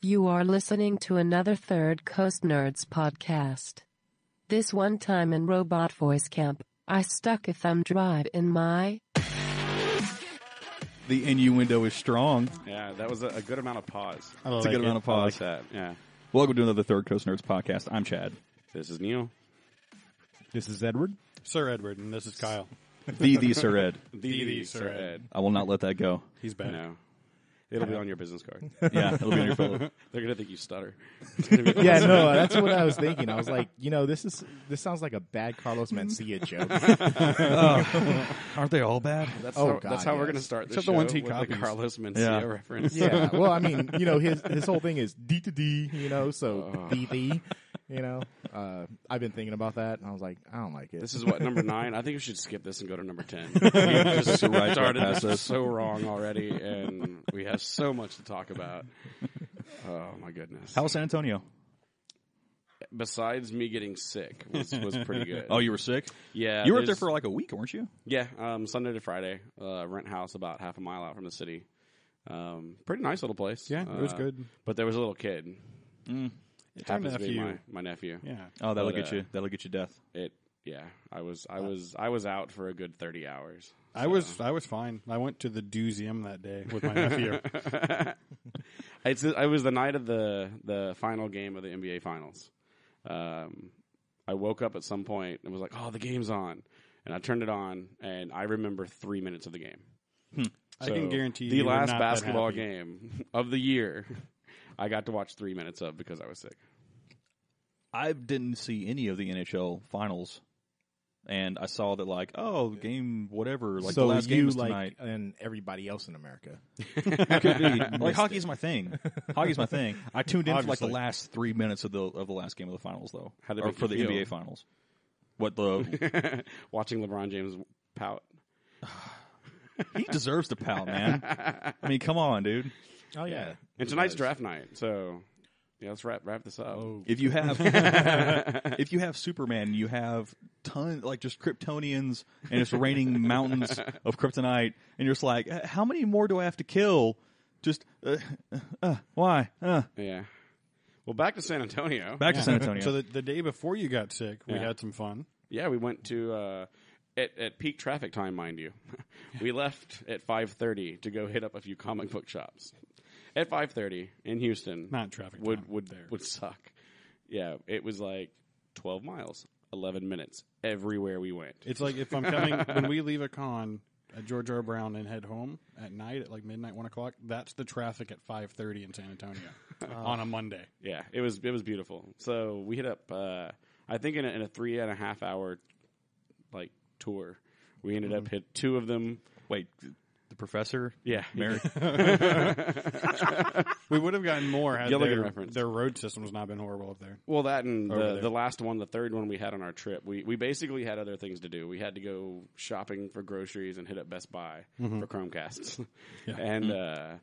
You are listening to another Third Coast Nerds podcast. This one time in Robot Voice Camp, I stuck a thumb drive in my... The innuendo is strong. Yeah, that was a good amount of pause. It's a good amount of pause. I like that, yeah. Welcome to another Third Coast Nerds podcast. I'm Chad. This is Neil. This is Edward. Sir Edward, and this is Kyle. The Sir Ed. The Sir Ed. I will not let that go. He's back. No. It'll be on your business card. Yeah, it'll be on your phone. They're going to think you stutter. Yeah, no, that's what I was thinking. I was like, this sounds like a bad Carlos Mencia joke. Aren't they all bad? That's Oh, how, God, we're yes. going to start this Except show the ones he with copies. the Carlos Mencia Yeah. reference. Yeah, well, I mean, his whole thing is D to D, so D. I've been thinking about that, and I was like, I don't like it. This is what, number 9? I think we should skip this and go to number 10. We just right started past this us. so wrong already, and we have so much to talk about. Oh, my goodness. How was San Antonio? Besides me getting sick was pretty good. Oh, you were sick? Yeah. You were up there there's- for like a week, weren't you? Yeah, Sunday to Friday. Rent house about half a mile out from the city. Pretty nice little place. Yeah, it was good. But there was a little kid. It's our Happens to be nephew. my nephew. Yeah. Oh, that'll But, get you. That'll get you death. I was out for a good 30 hours. I was fine. I went to the Doozium that day with my nephew. I was the night of the final game of the NBA Finals. I woke up at some point and was like, "Oh, the game's on," and I turned it on, and I remember 3 minutes of the game. I can guarantee the you were last not that basketball happy. game of the year, I got to watch 3 minutes of because I was sick. I didn't see any of the NHL finals, and I saw that game whatever, so the last game you was tonight. and everybody else in America. Could be. Hockey's my thing. Hockey's my thing. I tuned in for Obviously. the last 3 minutes of the last game of the finals, though. How did it or make for the you feel? NBA finals. What the? Watching LeBron James pout. He deserves to pout, man. I mean, come on, dude. Oh yeah, And tonight's draft night, so yeah, let's wrap this up. Oh, If you have, if you have Superman, you have just Kryptonians, and it's raining mountains of kryptonite, and you're just like, how many more do I have to kill? Just why? Yeah. Well, back to San Antonio. Back to San Antonio. So the day before you got sick, we Yeah. had some fun. Yeah, we went to at peak traffic time, mind you. We left at 5:30 to go hit up a few comic book shops. At 5:30 in Houston, Not traffic would time, would there. would suck. Yeah, it was like 12 miles, 11 minutes everywhere we went. It's like if I'm coming when we leave a con at George R. Brown and head home at night at like midnight, 1 o'clock. That's the traffic at 5:30 in San Antonio on a Monday. Yeah, it was beautiful. So we hit up. I think in a 3.5 hour tour, we ended up hit 2 of them. Wait, the professor? Yeah, Mary? We would have gotten more had Gilligan reference. their road system's not been horrible up there. Well, that and Over there. the last one, the third one we had on our trip, we basically had other things to do. We had to go shopping for groceries and hit up Best Buy for Chromecasts. Yeah. And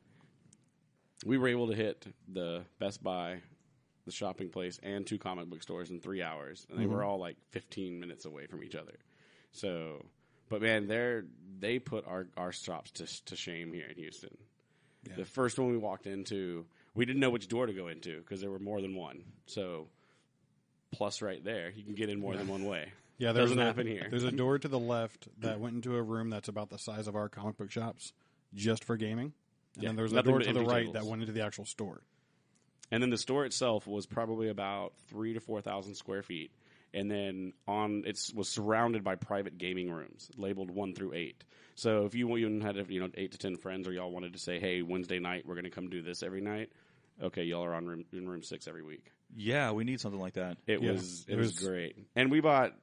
we were able to hit the Best Buy, the shopping place, and 2 comic book stores in 3 hours. And they were all like 15 minutes away from each other. So, but man, they put our shops to shame here in Houston. Yeah. The first one we walked into, we didn't know which door to go into because there were more than one. So, plus right there, you can get in more than one way. Yeah, Doesn't happen here. There's a door to the left that went into a room that's about the size of our comic book shops, just for gaming. And Yeah, then there's a nothing door but to the empty right tables. that went into the actual store. And then the store itself was probably about 3,000 to 4,000 square feet. And then was surrounded by private gaming rooms labeled 1 through 8. So if you even had 8 to 10 friends, or y'all wanted to say, "Hey, Wednesday night we're going to come do this every night," okay, y'all are in room 6 every week. Yeah, we need something like that. It Yeah, was it was great, and we bought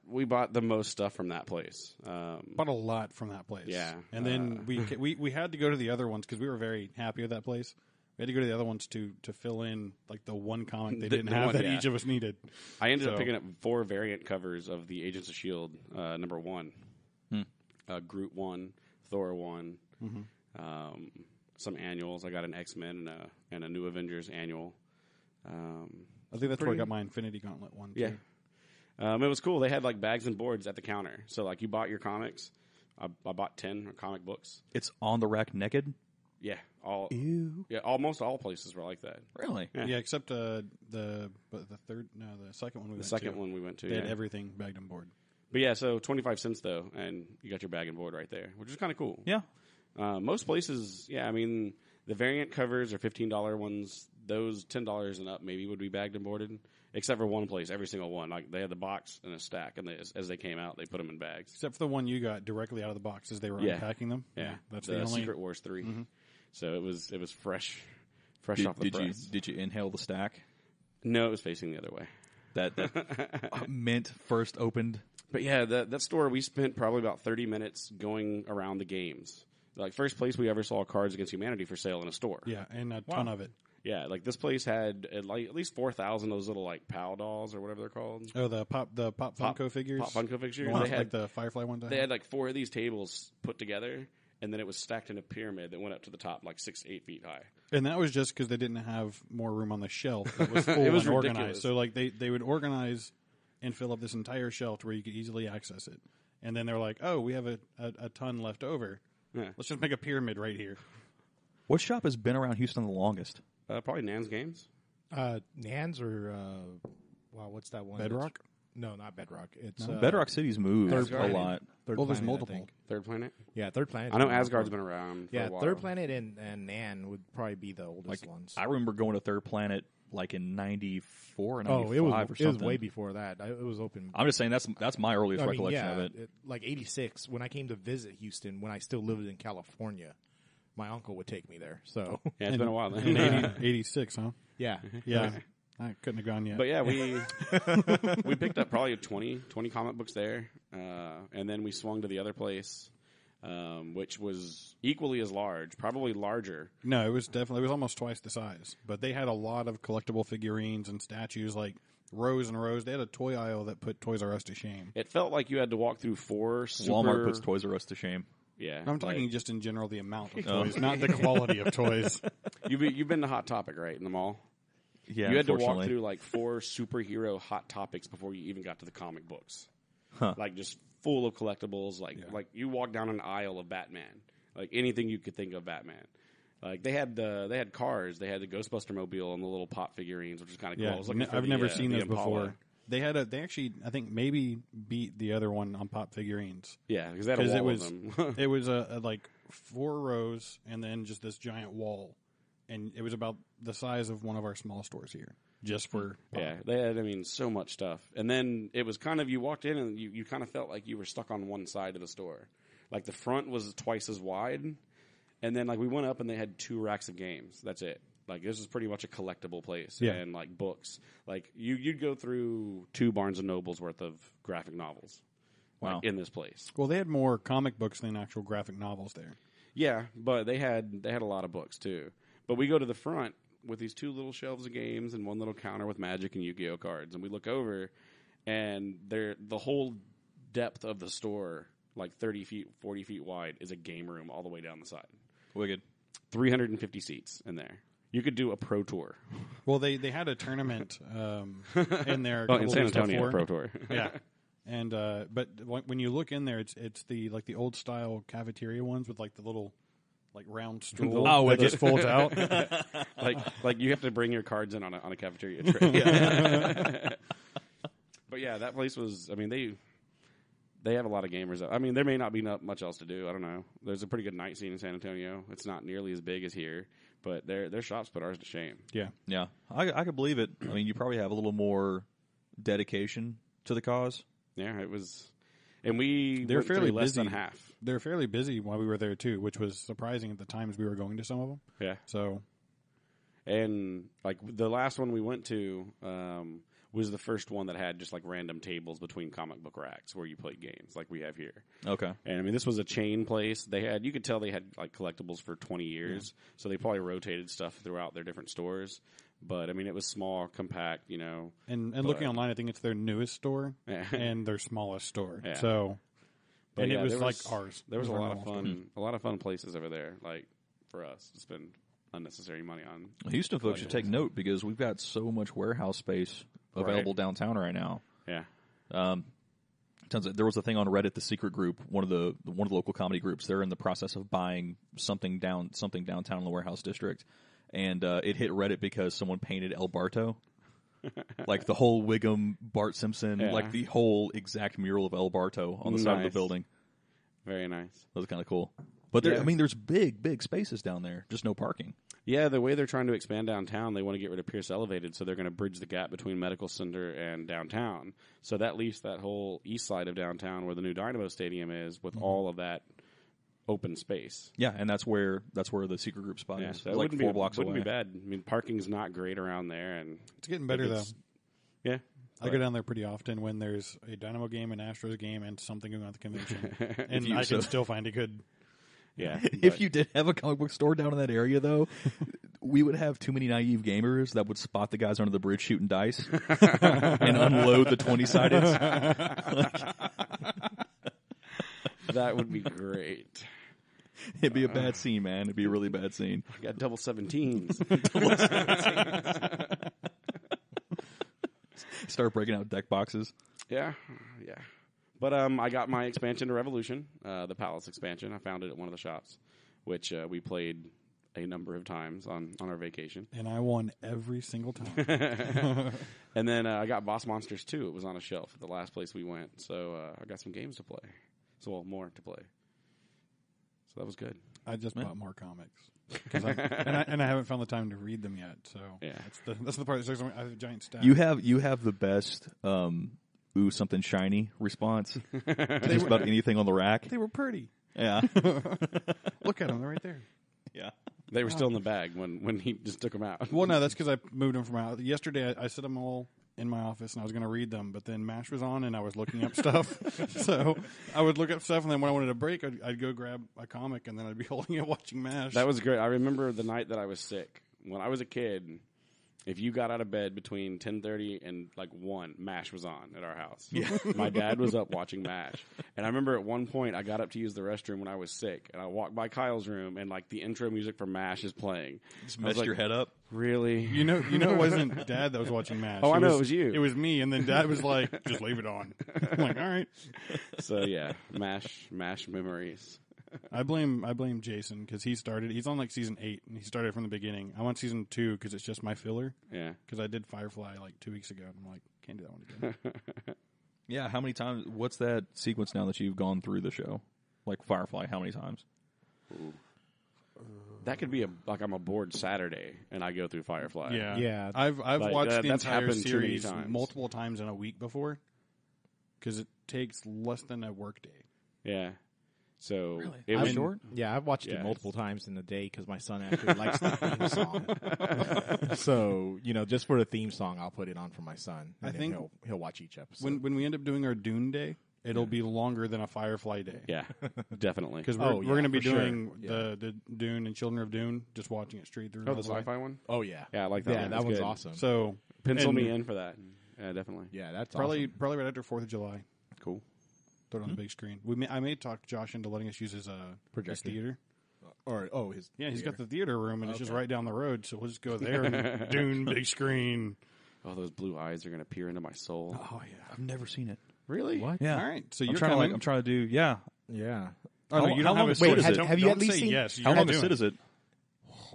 the most stuff from that place. Bought a lot from that place. Yeah. And then we had to go to the other ones because we were very happy with that place. We had to go to the other ones to fill in like the one comic they didn't the have one, that yeah. each of us needed. I ended up picking up 4 variant covers of the Agents of S.H.I.E.L.D. Number 1. Groot 1, Thor 1, some annuals. I got an X-Men and a New Avengers annual. I think that's where I got my Infinity Gauntlet one. Too. Yeah. It was cool. They had like bags and boards at the counter. So like you bought your comics. I bought 10 comic books. It's on the rack naked? Yeah, Ew. almost all places were like that. Really? Yeah. Yeah, except the second one we went to. The second one we went to, They had yeah. everything bagged on board. But yeah, so 25 cents though, and you got your bag and board right there, which is kind of cool. Yeah. Most places, yeah, I mean, the variant covers are $15 ones. Those $10 and up maybe would be bagged and boarded, except for one place, every single one. Like they had the box and a stack, and as they came out, they put them in bags. Except for the one you got directly out of the box as they were Yeah. unpacking them. Yeah, That's the the only. Secret Wars 3. Mhm. So it was fresh off the Did press. did you inhale the stack No, it was facing the other way. that mint first opened? But yeah, that store, we spent probably about 30 minutes going around the games. Like, first place we ever saw Cards Against Humanity for sale in a store. Yeah, and a ton of it. Yeah, like this place had at least 4,000 of those little like PAL dolls or whatever they're called. Oh, the pop Funko figures. Pop Funko figures. The ones They had like the Firefly ones. they had like 4 of these tables put together, and then it was stacked in a pyramid that went up to the top like 6 to 8 feet high. And that was just because they didn't have more room on the shelf that was full It was and ridiculous. organized. So like they would organize and fill up this entire shelf to where you could easily access it. And then they're like, oh, we have a ton left over. Yeah. Let's just make a pyramid right here. What shop has been around Houston the longest? Probably Nan's Games. Nans or wow, what's that one? Bedrock? No, not Bedrock. It's Bedrock City's moved Third a Planet. lot. Third Well, there's Planet, I multiple. think. Third Planet. Yeah, Third Planet. I know Asgard's been around for a while. Third Planet and Nan would probably be the oldest ones. I remember going to Third Planet like in '94 or '95 it was or something. it was way before that. It was open. I'm just saying that's my earliest recollection yeah, of it. like '86 when I came to visit Houston when I still lived in California. My uncle would take me there. So Yeah, it's been a while. In 86, huh? yeah, Yeah. I couldn't have gone yet. But yeah, we picked up probably 20 comic books there, and then we swung to the other place, which was equally as large, probably larger. No, it was almost twice the size. But they had a lot of collectible figurines and statues, like rows and rows. They had a toy aisle that put Toys R Us to shame. It felt like you had to walk through 4 super... Walmart puts Toys R Us to shame. Yeah, I'm talking like, just in general the amount of toys, not the quality of toys. you've been to Hot Topic, right, in the mall? Yeah, You had to walk unfortunately. through like 4 superhero Hot Topics before you even got to the comic books. Huh. Like just full of collectibles. Like you walk down an aisle of Batman, like anything you could think of Batman. Like they had cars. They had the Ghostbuster mobile and the little pop figurines, which is kind of cool. Yeah, I was looking for I've the, never seen the those Impala. before. They actually, I think, maybe beat the other one on pop figurines. Yeah, because they had a wall of them. It was a like 4 rows and then just this giant wall, and it was about the size of one of our small stores here, just for pop. Yeah, they had, so much stuff. And then it was kind of, you walked in and you kind of felt like you were stuck on one side of the store. Like the front was twice as wide, and then like we went up and they had 2 racks of games. That's it. Like this was pretty much a collectible place, Yeah. and like books. Like you'd go through 2 Barnes and Nobles worth of graphic novels. Wow. Like, in this place. Well, they had more comic books than actual graphic novels there. Yeah, but they had a lot of books too. But we go to the front with these 2 little shelves of games and one little counter with Magic and Yu-Gi-Oh cards, and we look over, and the whole depth of the store, like 30 feet, 40 feet wide, is a game room all the way down the side. Wicked. 350 seats in there. You could do a pro tour. Well, they had a tournament in there. Oh, in San Antonio, before. pro tour. Yeah, and but when you look in there, it's the like the old style cafeteria ones with like the little like round stool that just folds out. like you have to bring your cards in on a cafeteria tray. But yeah, that place was. They have a lot of gamers. There may not be much else to do. I don't know. There's a pretty good night scene in San Antonio. It's not nearly as big as here, but their shops put ours to shame. Yeah. Yeah, I could believe it. You probably have a little more dedication to the cause. Yeah, it was, and we They're went fairly through less busy. than half. They're fairly busy while we were there too, which was surprising at the times we were going to some of them. Yeah, So and like the last one we went to was the first one that had just like random tables between comic book racks where you played games like we have here. Okay. And this was a chain place. You could tell they had like collectibles for 20 years, so they probably rotated stuff throughout their different stores. But it was small, compact, and looking online, I think it's their newest store Yeah. and their smallest store. Yeah. So But and yeah, it was there like ours. There was It a our lot of normal store. fun, places over there. Like for us to spend unnecessary money on. Houston folks should take note because we've got so much warehouse space available downtown right now. Yeah. There was a thing on Reddit, the secret group, one of the local comedy groups. They're in the process of buying something downtown in the Warehouse District, and it hit Reddit because someone painted El Barto, like the whole Wiggum, Bart Simpson, like the whole exact mural of El Barto on the side of the building. Very nice. That was kind of cool. But I mean, there's big spaces down there, just no parking. Yeah, the way they're trying to expand downtown, they want to get rid of Pierce Elevated, so they're going to bridge the gap between Medical Center and downtown. So that leaves that whole east side of downtown where the new Dynamo Stadium is, with all of that open space. Yeah, and that's where the secret group spot is. So it's like 4 blocks away. Wouldn't be bad. I mean, parking's not great around there, and It's getting better, though. Yeah. I go down there pretty often when there's a Dynamo game, an Astros game, and something going on at the convention. And I can still find a good... Yeah. If you did have a comic book store down in that area, though, we would have too many naive gamers that would spot the guys under the bridge shooting dice and unload the 20-sided. That would be great. It'd be a bad scene, man. It'd be a really bad scene. I got double 17s. Start breaking out deck boxes. Yeah. But I got my expansion to Revolution, the Palace expansion. I found it at one of the shops, which we played a number of times on our vacation. And I won every single time. And then I got Boss Monsters 2. It was on a shelf at the last place we went. So I got some games to play. More to play. So that was good. I just bought more comics. And I haven't found the time to read them yet. So that's the part. I have a giant stack. You have the best ooh, something shiny response to just about anything on the rack. They were pretty. Yeah. Look at them. They're right there. Yeah. They were still in the bag when he just took them out. Well, no, that's because I moved them from out. Yesterday, I set them all in my office, and I was going to read them, but then MASH was on, and I was looking up stuff. So I would look up stuff, and then when I wanted a break, I'd go grab a comic, and then I'd be holding it watching MASH. That was great. I remember the night that I was sick. When I was a kid, if you got out of bed between 10:30 and like 1, MASH was on at our house. Yeah. My dad was up watching MASH. And I remember at one point I got up to use the restroom when I was sick, and I walked by Kyle's room, and like the intro music for MASH is playing. Just messed your head up. Really? You know, it wasn't Dad that was watching MASH. Oh, I know, it was you. It was me, and then Dad was like, "Just leave it on." I'm like, "All right." So yeah, MASH memories. I blame Jason because he started. He's on like season 8, and he started from the beginning. I'm on season 2 because it's just my filler. Yeah. Because I did Firefly like 2 weeks ago, and I'm like, can't do that one again. Yeah. How many times? What's that sequence now that you've gone through the show? Like Firefly, how many times? Ooh. That could be I'm a bored Saturday and I go through Firefly. Yeah. I've watched the that's entire happened too many series times. multiple times in a week before because it takes less than a work day. Yeah. So Really? it was short. Yeah, I've watched it multiple times in the day because my son actually likes the theme song. So, just for the theme song, I'll put it on for my son. And I think he'll watch each episode. When we end up doing our Dune day, it'll be longer than a Firefly day. Yeah, definitely. Because we're going to be for sure. doing the Dune and Children of Dune, just watching it straight through. Oh, the Sci-Fi one? Oh, yeah. Yeah, I like that one. Yeah, that That's one's good. awesome. So Pencil me in for that. Yeah, definitely. Yeah, that's probably awesome. right after 4th of July. Cool. Throw it on the big screen. I may talk Josh into letting us use his Projector. theater. His He's got the theater room, and it's just right down the road, so we'll just go there and Dune, big screen. Oh, those blue eyes are going to peer into my soul. Oh, yeah. I've never seen it. Really? What? Yeah. All right, so I'm you're trying coming. I'm trying to do. Yeah. Yeah. Oh, no, you how don't long have a is sit. it? Don't- Have you don't at least say seen- yes. How You're long not a sit doing is it?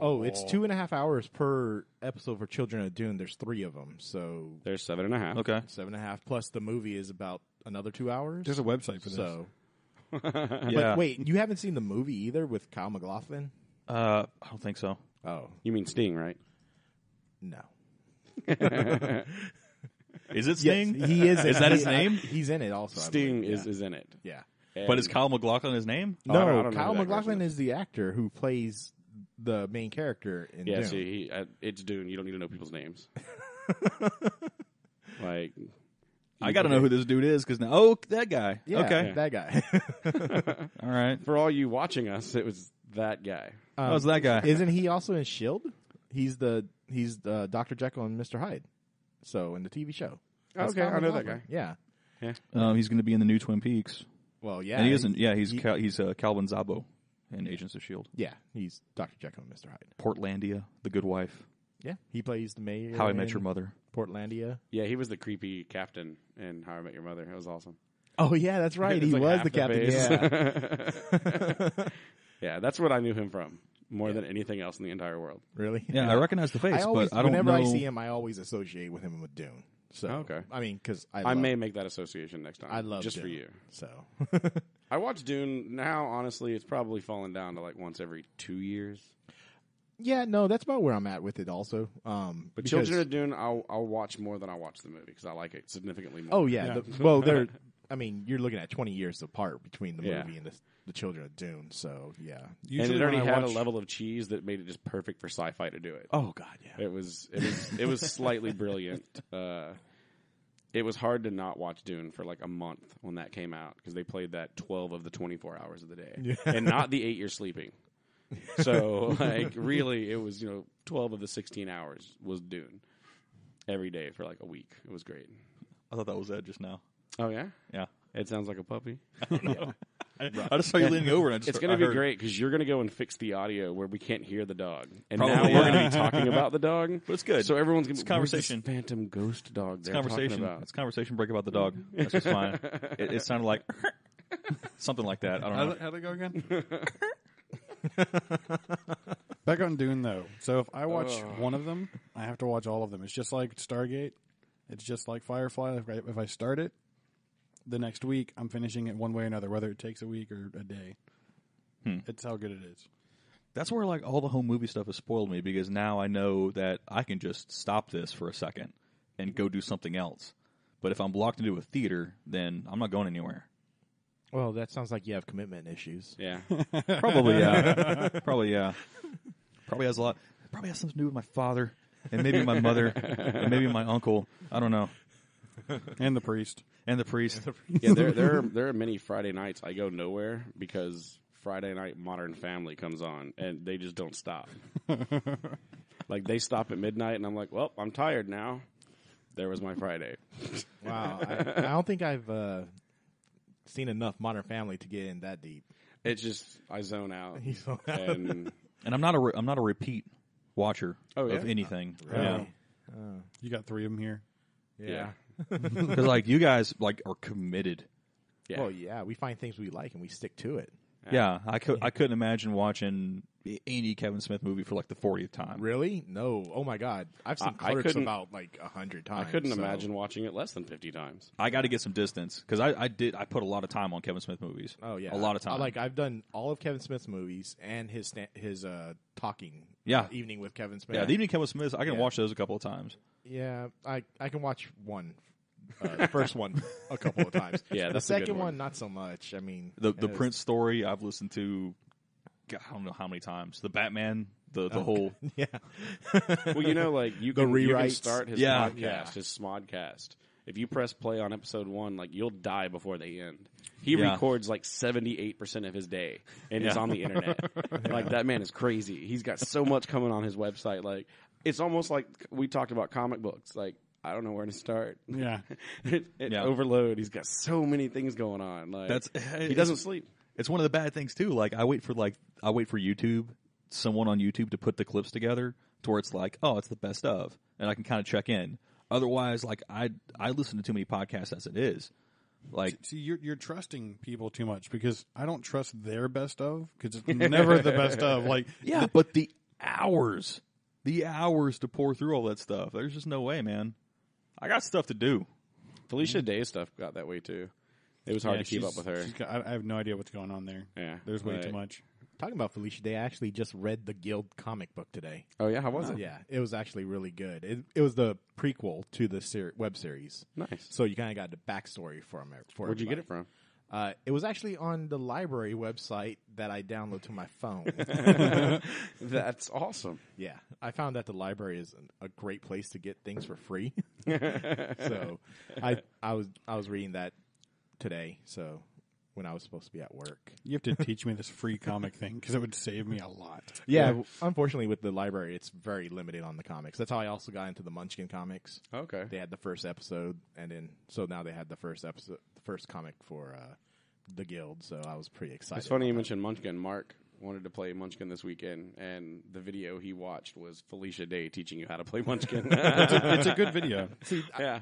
Oh, it's 2.5 hours per episode for Children of Dune. There's 3 of them, so There's 7.5. Okay. 7.5 plus the movie is about another 2 hours. There's a website for this. So, Yeah. but wait, you haven't seen the movie either with Kyle MacLachlan? I don't think so. Oh You mean Sting, right? no, Is it Sting? Yes, he is. Is that his name? He's in it also. I Sting believe. is in it. Yeah. But is Kyle MacLachlan his name? Oh, I No, don't know Kyle who that MacLachlan person is the actor who plays the main character in Yeah, Dune. see, it's Dune. You don't need to know people's names. Like, I got to know who this dude is because now. Oh, that guy. Yeah, Okay. that guy. All right. for all you watching us, it was that guy. Oh, it's that guy. Isn't he also in Shield? He's the Dr. Jekyll and Mr. Hyde. So in the TV show. That's Okay, Kyle I know that MacLachlan. guy. Yeah. He's going to be in the new Twin Peaks. Well, yeah. And he isn't. Yeah, he's Calvin Zabo in Agents of S.H.I.E.L.D. Yeah, he's Dr. Jekyll and Mr. Hyde. Portlandia, The Good Wife, Yeah, he plays the mayor. How I Met in Your Mother. Portlandia. Yeah, he was the creepy captain in How I Met Your Mother. It was awesome. Oh yeah, that's right. It's He like was half the captain. face. Yeah, that's what I knew him from more than anything else in the entire world. Really? Yeah, I recognize the face, but I don't whenever know. I see him, I always associate with him with Dune. So Okay. I mean, because I may make that association next time. I love just Dune, for you. So I watch Dune now. Honestly, it's probably fallen down to like once every 2 years. yeah, no, that's about where I'm at with it. Also, But because- Children of Dune, I'll watch more than I watch the movie because I like it significantly more. Oh yeah. Yeah. Well, they're. I mean, you're looking at 20 years apart between the Yeah. movie and the Children of Dune. So yeah. and Usually it already when I had watch, a level of cheese that made it just perfect for sci-fi to do it. Oh god, yeah. It was slightly brilliant. It was hard to not watch Dune for like a month when that came out because they played that 12 of the 24 hours of the day, and not the 8 you're sleeping. So like really, it was 12 of the 16 hours was Dune every day for like a week. It was great. I thought that was Ed just now. Oh yeah, Yeah. it sounds like a puppy. I just saw you leaning over, and I just It's going to be great because you're going to go and fix the audio where we can't hear the dog, and Probably, now we're yeah. going to be talking about the dog. But it's good. So everyone's going to It's conversation. Phantom ghost dog. It's they're talking conversation. about. It's conversation break about the dog. That's just fine. It sounded like something like that. I don't know. how'd it go again? Back on Dune, though. So if I watch one of them, I have to watch all of them. It's just like Stargate. It's just like Firefly. If I start it, the next week I'm finishing it one way or another, whether it takes a week or a day. It's how good it is. That's where like all the home movie stuff has spoiled me because now I know that I can just stop this for a second and go do something else. But if I'm blocked into a theater, then I'm not going anywhere. Well, that sounds like you have commitment issues. Yeah. Probably, yeah. Probably, yeah. Probably has a lot. Probably has something to do with my father and maybe my mother and maybe my uncle. I don't know. And the priest. And the priest. Yeah, there are many Friday nights I go nowhere because Friday night Modern Family comes on and they just don't stop. Like they stop at midnight and I'm like, well, I'm tired now. There was my Friday. Wow, I don't think I've seen enough Modern Family to get in that deep. It's just I zone out. You zone out. And And I'm not a repeat watcher Oh, yeah? of anything. Really? You got 3 of them here. yeah. Because like you guys like are committed. Yeah. Well, yeah, we find things we like and we stick to it. Yeah, I couldn't imagine watching any Kevin Smith movie for like the 40th time. Really? No. Oh my God, I've seen I Clerks couldn't- about like 100 times. I couldn't so- imagine watching it less than 50 times. I got to get some distance because I put a lot of time on Kevin Smith movies. Oh yeah, a lot of time. I've done all of Kevin Smith's movies and his talking. Yeah. Evening with Kevin Smith. Yeah, the evening Kevin Smith. I can Yeah. watch those a couple of times. Yeah, I can watch one, the first one a couple of times. Yeah, the that's a good second one. one not so much. I mean, The it's- Prince story I've listened to, God, I don't know how many times. The Batman, the Oh, whole. Yeah, Well, like you The can rewrites. start his Yeah. podcast, Yeah. his Smodcast. If you press play on episode 1, like you'll die before they end. He Yeah. records like 78% of his day and is Yeah. on the internet. Like that man is crazy. He's got so much coming on his website. Like it's almost like we talked about comic books. Like I don't know where to start. Yeah. Yeah. Overload. He's got so many things going on. Like he doesn't sleep. It's one of the bad things too. Like I wait for YouTube, someone on YouTube to put the clips together to where it's like, oh, it's the best of, and I can kind of check in. Otherwise, like I listen to too many podcasts as it is. Like See, you're trusting people too much because I don't trust their best of because it's never the best of. Like, yeah, but the hours to pour through all that stuff. There's just no way, man. I got stuff to do. Felicia Day stuff got that way too. It was hard to keep up with her. I have no idea what's going on there. Yeah, There's way Like- too much. talking about Felicia Day, I actually just read the Guild comic book today. Oh yeah, how was it? Yeah, it was actually really good. It was the prequel to the web series, Nice. so you kind of got the backstory for Where'd you get it from? It was actually on the library website that I download to my phone. That's awesome. Yeah, I found that the library is a great place to get things for free. So I was reading that today. So when I was supposed to be at work. You have to teach me this free comic thing because it would save me a lot. Yeah, unfortunately with the library, it's very limited on the comics. That's how I also got into the Munchkin comics. Okay. They had the first episode, and then so now they had the first episode, the first comic for the Guild. So I was pretty excited. It's funny about you that. mentioned Munchkin. Mark wanted to play Munchkin this weekend, and the video he watched was Felicia Day teaching you how to play Munchkin. It's a good video. Yeah.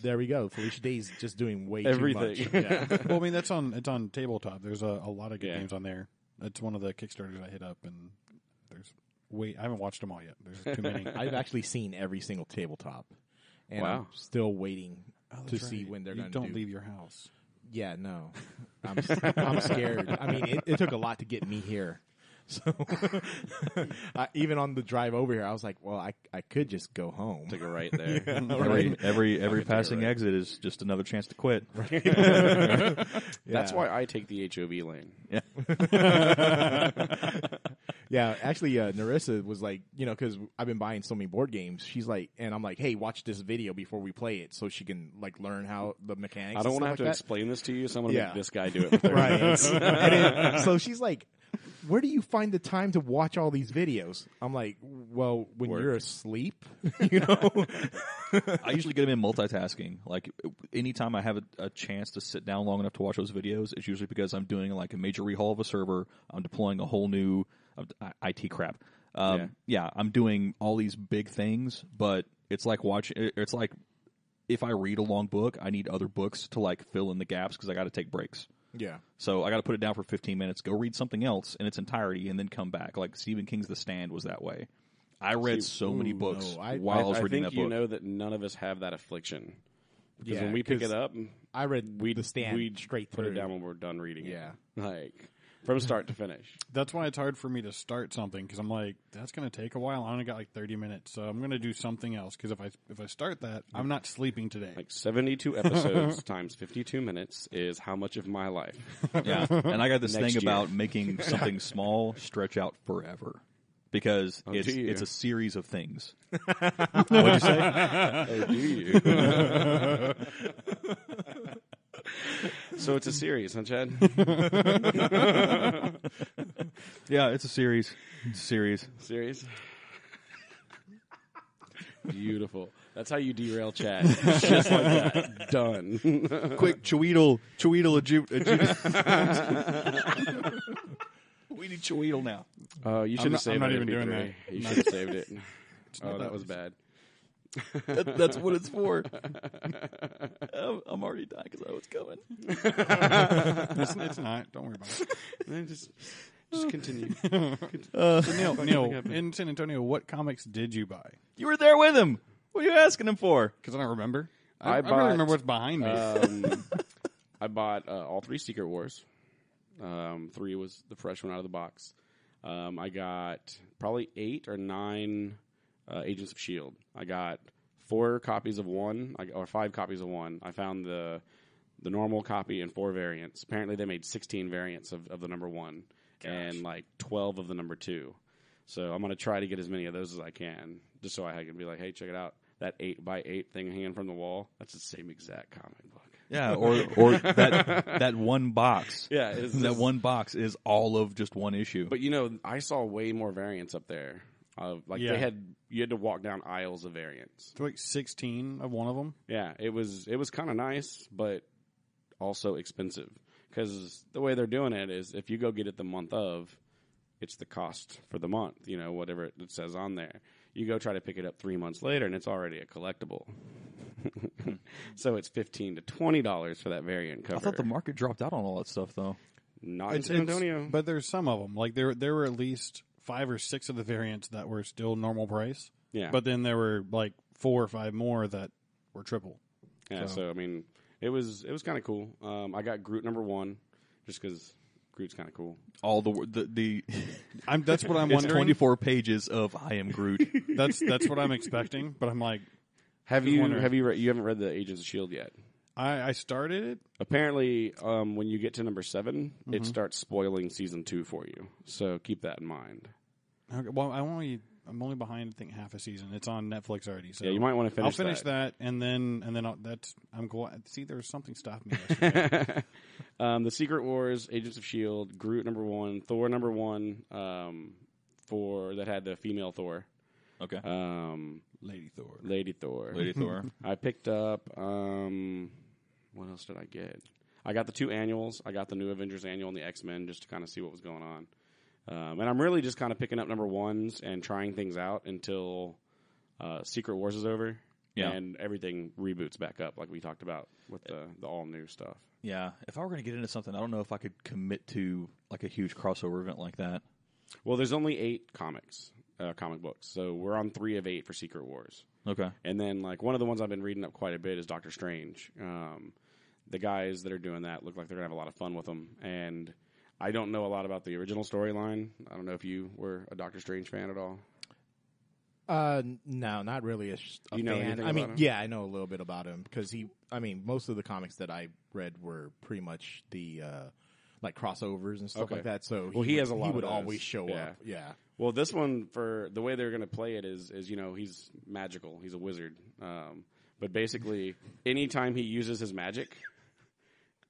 There we go. Felicia Day's just doing way Everything. too much. Yeah. Well, I mean, it's on tabletop. There's a lot of good games on there. It's one of the Kickstarters I hit up, and I haven't watched them all yet. There's too many. I've actually seen every single tabletop, and Wow. I'm still waiting to That's see right. when they're You going to don't leave your house. Yeah, no. I'm scared. I mean, it took a lot to get me here. So even on the drive over here, I was like, well, I could just go home. Took a right there. Every passing exit is just another chance to quit. That's why I take the HOV lane. Yeah, actually, Narissa was like, because I've been buying so many board games. She's like, and I'm like, hey, watch this video before we play it, so she can like learn how the mechanics. I don't want to have to explain this to you, so I'm going to make this guy do it. For 30 Right. minutes. And then, so she's like, where do you find the time to watch all these videos? I'm like, well, when you're asleep, I usually get them in multitasking. Like, anytime I have a chance to sit down long enough to watch those videos, it's usually because I'm doing like a major rehaul of a server. I'm deploying a whole new IT crap. I'm doing all these big things, but it's like it's like if I read a long book, I need other books to like fill in the gaps because I got to take breaks. Yeah. So I got to put it down for 15 minutes, go read something else in its entirety, and then come back. Like Stephen King's The Stand was that way. I read so many books while I was reading that book. I think you know that none of us have that affliction. Because Yeah, when we pick it up, I read The Stand we'd straight put through. it down when we're done reading it. Yeah. Like, from start to finish. That's why it's hard for me to start something because I'm like, that's going to take a while. I only got like 30 minutes, so I'm going to do something else because if I start that, I'm not sleeping today. Like 72 episodes times 52 minutes is how much of my life. Yeah, and I got this Next thing year. about making something small stretch out forever because do you? it's a series of things. What'd you say? Oh, do you? So it's a series, huh, Chad? Yeah, it's a series. It's a series. Series? Beautiful. That's how you derail Chad. Just like that. Done. Quick, Chweedle, we need Chweedle now. You should have saved I'm not it. even doing MP3. that. You should have saved it. Oh, that was bad. That's what it's for. I'm already dying because I was coming. It's not. Don't worry about it. Just continue. So Neil, in San Antonio, what comics did you buy? You were there with him. What are you asking him for? Because I don't remember. I I bought- really remember what's behind me. I bought all 3 Secret Wars. 3 was the fresh one out of the box. I got probably 8 or 9 Agents of S.H.I.E.L.D. I got 4 copies of one, or 5 copies of one. I found the normal copy and 4 variants. Apparently they made 16 variants of the number 1 and like 12 of the number 2. So I'm going to try to get as many of those as I can, just so I can be like, hey, check it out. That 8x8 thing hanging from the wall, that's the same exact comic book. Yeah, or that one box. Yeah, that one box is all of just one issue. But I saw way more variants up there. You had to walk down aisles of variants. It's like 16 of one of them. Yeah, it was kind of nice, but also expensive because the way they're doing it is if you go get it the month of, it's the cost for the month. Whatever it says on there. You go try to pick it up 3 months later, and it's already a collectible. So it's $15 to $20 for that variant cover. I thought the market dropped out on all that stuff, though. Not in San Antonio. But there's some of them. Like there were at least 5 or 6 of the variants that were still normal price. Yeah. But then there were like 4 or 5 more that were triple. Yeah, so I mean, it was kind of cool. I got Groot number 1 just because Groot's kind of cool. All the That's what I'm it's wondering. 24 pages of I am Groot. That's what I'm expecting. But I'm like, Have Just you wondering. you haven't read the Agents of S.H.I.E.L.D. yet? I started it. Apparently, when you get to number 7, it starts spoiling season 2 for you. So keep that in mind. Okay, well, I'm only behind I think half a season. It's on Netflix already. So Yeah, you might want to finish. I'll finish that and then I'm glad. See, there was something stopping me yesterday. The Secret Wars, Agents of S.H.I.E.L.D., Groot number 1, Thor number 1, for that had the female Thor. Okay. Lady Thor. Lady Thor. I picked up. What else did I get? I got the 2 annuals. I got the New Avengers annual and the X-Men just to kind of see what was going on. And I'm really just kind of picking up number ones and trying things out until Secret Wars is over. Yeah. And everything reboots back up, like we talked about with the all-new stuff. Yeah. If I were going to get into something, I don't know if I could commit to like a huge crossover event like that. Well, there's only 8 comic books. So we're on 3 of 8 for Secret Wars. Okay. And then, like, one of the ones I've been reading up quite a bit is Doctor Strange. The guys that are doing that look like they're going to have a lot of fun with them. And I don't know a lot about the original storyline. I don't know if you were a Doctor Strange fan at all. No, not really a You know fan. anything I mean, about him? yeah, I know a little bit about him because most of the comics that I read were pretty much the like crossovers and stuff Okay. like that. So Well, he has a lot He of would those. always show Yeah. up. Yeah. Well, this one, for the way they're going to play it is he's magical. He's a wizard. But basically, anytime he uses his magic,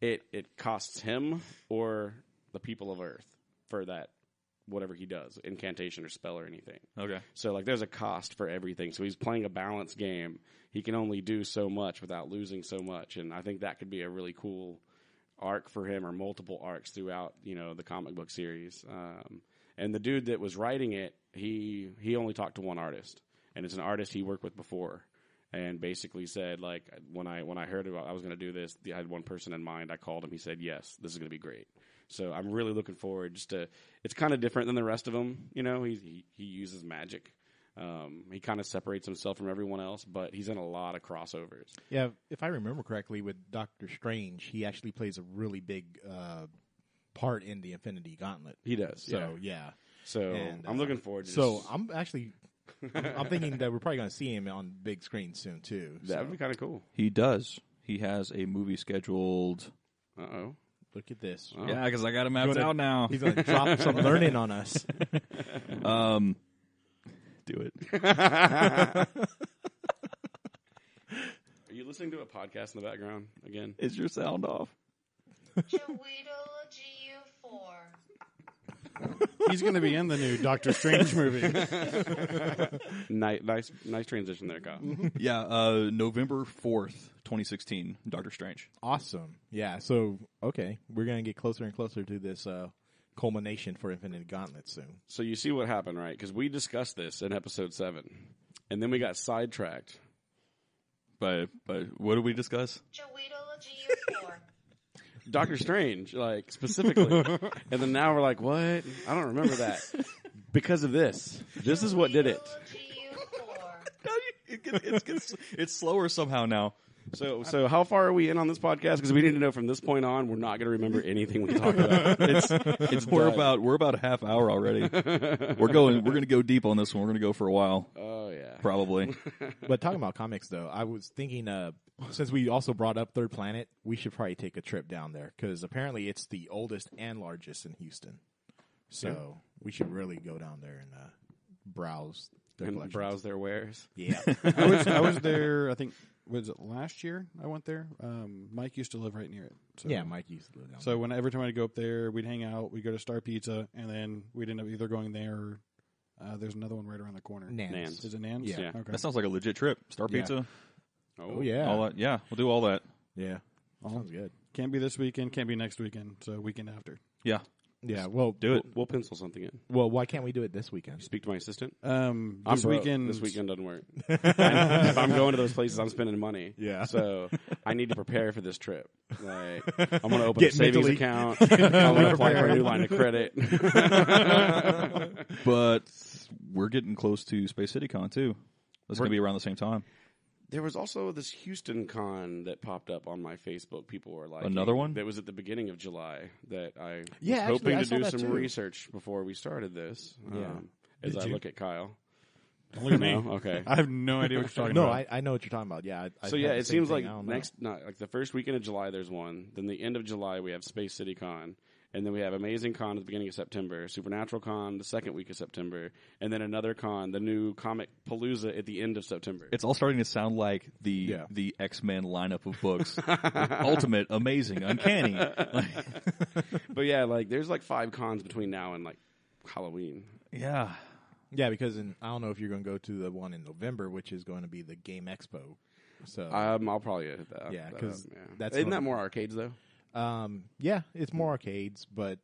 it costs him or the people of Earth for that, whatever he does, incantation or spell or anything. Okay. So, like, there's a cost for everything. So he's playing a balanced game. He can only do so much without losing so much. And I think that could be a really cool arc for him, or multiple arcs throughout, the comic book series. And the dude that was writing it, he only talked to one artist. And it's an artist he worked with before. And basically said, like, when I heard about I was going to do this, I had one person in mind. I called him. He said, yes, this is going to be great. So I'm really looking forward it's kind of different than the rest of them. He uses magic. He kind of separates himself from everyone else, but he's in a lot of crossovers. Yeah, if I remember correctly, with Doctor Strange, he actually plays a really big part in the Infinity Gauntlet. He does. So, yeah. So And, I'm looking forward to So I'm actually I'm thinking that we're probably going to see him on big screen soon, too. that would be kind of cool. He does. He has a movie scheduled. Uh-oh. Look at this. Oh. Yeah, because I got him mapped out now. He's going to drop some learning on us. Do it. Are you listening to a podcast in the background again? Is your sound off? He's going to be in the new Doctor Strange movie. Nice transition there, Kyle. Yeah, November 4th, 2016, Doctor Strange. Awesome. Yeah, so, okay. We're going to get closer and closer to this culmination for Infinity Gauntlet soon. So you see what happened, right? Because we discussed this in episode 7, and then we got sidetracked. But what did we discuss? Doctor Strange, like, specifically. And then now we're like, what? I don't remember that. Because of this. This is what did it. It's slower somehow now. So how far are we in on this podcast? Because we need to know from this point on, we're not going to remember anything we talk about. We're about a half hour already. We're going to go deep on this one. We're going to go for a while. Oh, yeah. Probably. But talking about comics, though, I was thinking, since we also brought up Third Planet, we should probably take a trip down there, because apparently it's the oldest and largest in Houston. So we should really go down there and browse their And collections. browse their wares. Yeah. I was there, I think, was it last year I went there? Mike used to live right near it. So. Yeah, Mike used to live down there. So every time I'd go up there, we'd hang out, we'd go to Star Pizza, and then we'd end up either going there or there's another one right around the corner. Nans. Is it Nans? Yeah. Okay. That sounds like a legit trip. Star Yeah. Pizza. Oh, yeah. All that. Yeah, we'll do all that. Yeah. Sounds good. Can't be this weekend, can't be next weekend, so weekend after. Yeah. Yeah, well, Do it. We'll pencil something in. well, why can't we do it this weekend? Speak to my assistant. This I'm broke. weekend. This weekend doesn't work. And if I'm going to those places, I'm spending money. Yeah. So I need to prepare for this trip. Like, I'm going to open Get a savings mentally- account. I'm going to apply for a new line of credit. But we're getting close to Space City Con, too. That's going to be around the same time. There was also this Houston con that popped up on my Facebook. People were like, Another one? that was at the beginning of July that I Yeah, was actually, hoping I to saw do that some too. research before we started this. Yeah. As Did I you? look at Kyle. Don't look at me. No? Okay. I have no idea what you're talking No, about. I know what you're talking about. Yeah. So yeah, it seems like like the first weekend of July there's one. Then the end of July we have Space City Con, and then we have Amazing Con at the beginning of September, Supernatural Con the second week of September, and then another con, the new Comic Palooza at the end of September. It's all starting to sound like the X-Men lineup of books. Ultimate, amazing, uncanny. But yeah, like there's like 5 cons between now and like Halloween. Yeah. Yeah, because I don't know if you're going to go to the one in November, which is going to be the Game Expo. So I'll probably hit that. Yeah, 'cause that's isn't what- that more arcades though? yeah, it's more arcades, but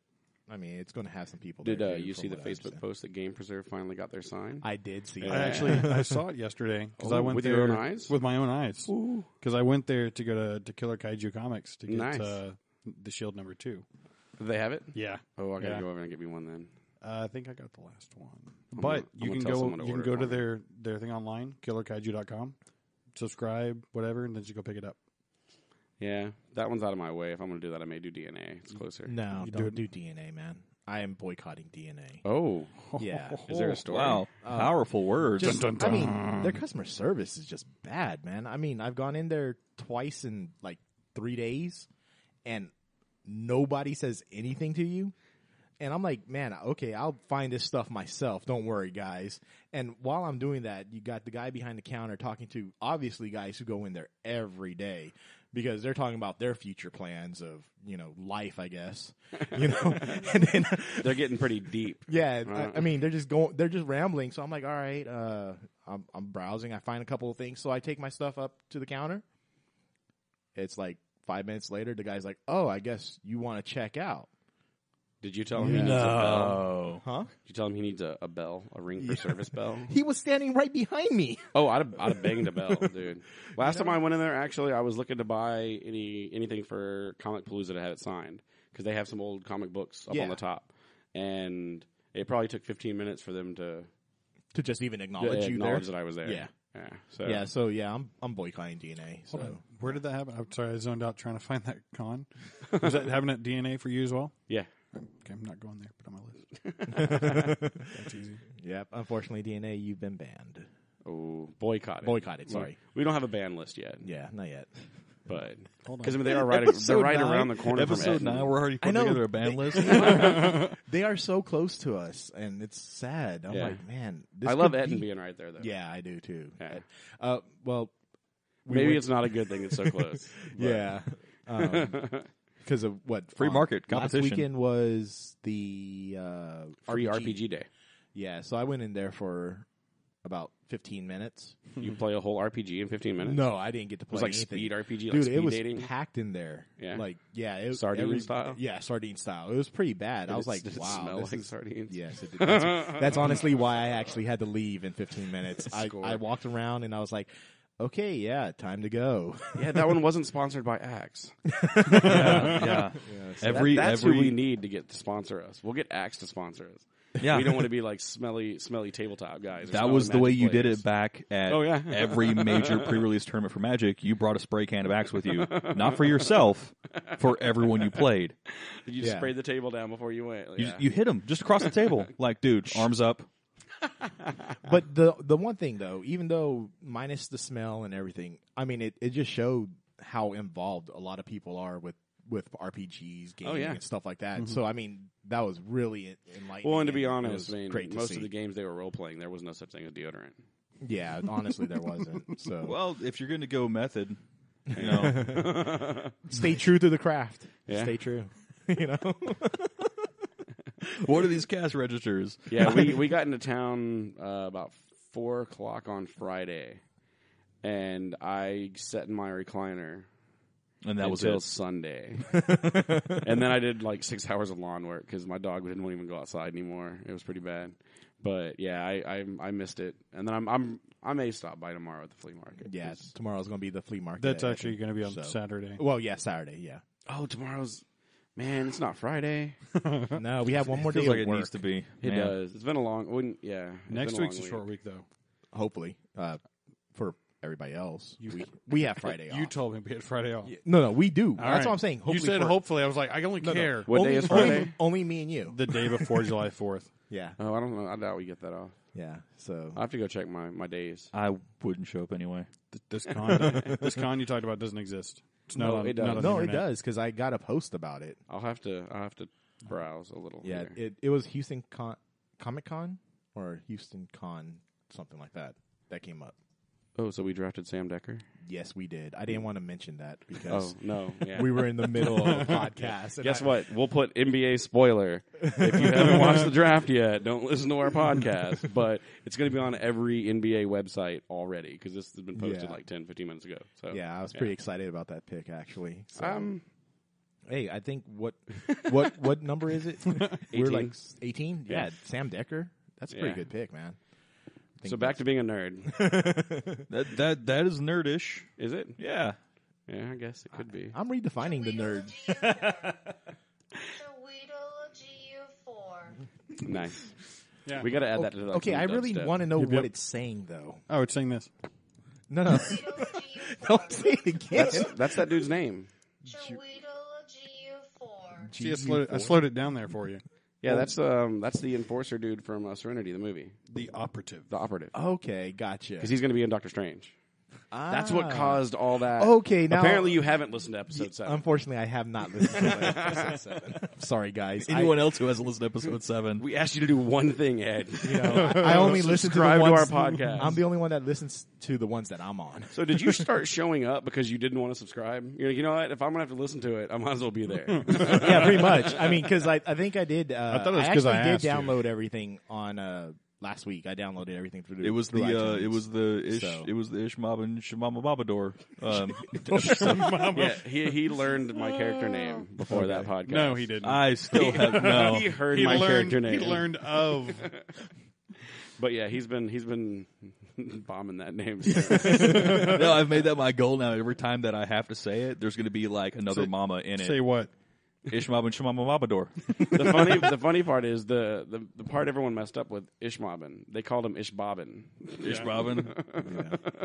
I mean, it's going to have some people. Did there too, you from see the what I Facebook understand. post that Game Preserve finally got their sign? I did see Yeah. that. I saw it yesterday because I Oh, went with there your own eyes? with my own eyes. Because I went there to go to Killer Kaiju Comics to get Nice. the Shield #2. Do they have it? Yeah, Oh, I gotta Yeah. go over and get me one then. I think I got the last one. I'm But gonna you can tell go. someone to You can order go it to for me. their thing online, killerkaiju.com, subscribe, whatever, and then just go pick it up. Yeah, that one's out of my way. If I'm gonna do that, I may do DNA. It's closer. No, You don't do do DNA, man. I am boycotting DNA. Oh, Yeah. is there a story? Wow, powerful words. Just, Dun, dun, I mean, dun. their customer service is just bad, man. I mean, I've gone in there twice in like 3 days, and nobody says anything to you. And I'm like, man, okay, I'll find this stuff myself. Don't worry, guys. And while I'm doing that, you got the guy behind the counter talking to obviously guys who go in there every day because they're talking about their future plans of, life, I guess. And then They're getting pretty deep. yeah, Right. I mean, they're just rambling. So I'm like, all right, I'm browsing. I find a couple of things. So I take my stuff up to the counter. It's like 5 minutes later, the guy's like, oh, I guess you want to check out. Did you tell him he needs a bell? Huh? Did you tell him he needs a bell, a ring for service bell? He was standing right behind me. Oh, I'd have banged a bell, dude. Last time I went in there, actually, I was looking to buy anything for Comic Palooza to have it signed because they have some old comic books up on the top, and it probably took 15 minutes for them to To just even acknowledge you acknowledge there. that I was there. Yeah. Yeah. So I'm boycotting DNA. So Hold on. Where did that happen? I'm sorry, I zoned out trying to find that con. Was that having that DNA for you as well? yeah. Okay, I'm not going there, but on my list. That's easy. Yep. Unfortunately, DNA, you've been banned. Oh, boycotted. Boycotted. Sorry. We don't have a ban list yet, Yeah, not yet. but Hold on. because they are right. Episode They're right 9, around the corner from Episode Etten. 9, we're already putting know. together a ban list. They are so close to us, and it's sad. I'm Yeah. like, man, this I love could Etten be- being right there, though. Yeah, I do too. Yeah. Well, Maybe went- it's not a good thing it's so close. but- yeah. Because of what Free market last competition. weekend was the Free RPG day. Yeah, so I went in there for about 15 minutes. You play a whole RPG in 15 minutes? No, I didn't get to It was play like anything. speed RPG, like Dude, speed it was dating. packed in there. Yeah. Like, yeah. It was Sardine style? Yeah, sardine style. It was pretty bad. I was like, Did it wow. smell this like is- sardines? Yes, it did. That's honestly why I actually had to leave in 15 minutes. Score. I walked around and I was like, okay, yeah, time to go. Yeah, that one wasn't sponsored by Axe. yeah. That's who we need to get to sponsor us. We'll get Axe to sponsor us. Yeah. We don't want to be like smelly tabletop guys. or That smelly was the way Magic you did players. it back at Oh, yeah. every major pre-release tournament for Magic. You brought a spray can of Axe with you, not for yourself, for everyone you played. You Yeah. sprayed the table down before you went. You, Yeah. you hit him just across the table, like, dude, arms up. But the one thing though, even though minus the smell and everything, I mean, it just showed how involved a lot of people are with RPGs, gaming, yeah. and stuff like that. So I mean, that was really enlightening. Well, and to be it honest, was I mean, great to most see. of the games they were role playing, there was no such thing as deodorant. Yeah, honestly, there wasn't. So Well, if you're going to go method, you know, stay true to the craft. Yeah. Stay true. You know. what are these cash registers? Yeah, we got into town about 4:00 on Friday, and I sat in my recliner And that was until it. Sunday. And then I did like 6 hours of lawn work because my dog didn't even go outside anymore. It was pretty bad. But yeah, I missed it. And then I may stop by tomorrow at the flea market. Yeah, tomorrow's going to be the flea market. That's I actually think. going to be on So- Saturday. Well, yeah, Saturday. Yeah. Oh, tomorrow's... Man, it's not Friday. No, we have one more day Feels like of it work. needs to be. It Man. does. It's been a long... Yeah. it's Next been week's a long short week. week, though. Hopefully, for everybody else, we have Friday off. You told me we had Friday off. No, we do. All That's right. what I'm saying. You said hopefully. I was like, I only care. What only, day is Friday? Only me and you. The day before July 4th. Yeah, Oh, I don't know. I doubt we get that off. yeah. So I'll have to go check my days. I wouldn't show up anyway. This con you talked about doesn't exist. It's not No, on, it does. not on the no, it internet. does because I got a post about it. I'll have to browse a little. Yeah, here. it was Houston Comic Con or Houston Con, something like that. That came up. Oh, so we drafted Sam Decker? Yes, we did. I didn't want to mention that because Oh, no. Yeah. we were in the middle of a podcast. and Guess I- what? We'll put NBA spoiler. If you haven't watched the draft yet, don't listen to our podcast. But it's going to be on every NBA website already because this has been posted Yeah. like 10, 15 minutes ago. So Yeah, I was pretty excited about that pick actually. So, Hey, I think what number is it? We're like 18. Yeah, Sam Decker. That's a pretty good pick, man. So back to being a nerd. That is nerdish. Is it? Yeah. Yeah, I guess it could be. I'm redefining the nerd. Nice. Yeah. We got to add that to the Okay, I really want to know what it's saying, though. Oh, it's saying this. No. Don't say it again. That's that dude's name. See, I slowed it down there for you. Yeah, that's the enforcer dude from Serenity, the movie. The operative. The operative. Okay, gotcha. Because he's going to be in Doctor Strange. That's what caused all that. Okay, now apparently you haven't listened to episode 7. Unfortunately, I have not listened to episode 7. Sorry, guys. Anyone else who hasn't listened to episode 7? We asked you to do one thing, Ed. I only listen to the Subscribe to ones. our podcast. I'm the only one that listens to the ones that I'm on. So did you start showing up because you didn't want to subscribe? You're like, you know what? If I'm going to have to listen to it, I might as well be there. Yeah, pretty much. I mean, because I think I did. I thought it was 'cause I actually asked did you. download everything on last week. I downloaded everything through. It was through iTunes. it was the So. Ishmob and Shemama Babador. Yeah, he learned my character name before that podcast. No, he didn't. I still have no. He heard my character name. He learned of. But yeah, he's been bombing that name. No, I've made that my goal now. Every time that I have to say it, there's going to be like another mama in it. Say what? Ishmob and Shemama Babador. The funny part is the part everyone messed up with Ishmobin. They called him Ishbobbin. Ishbobbin.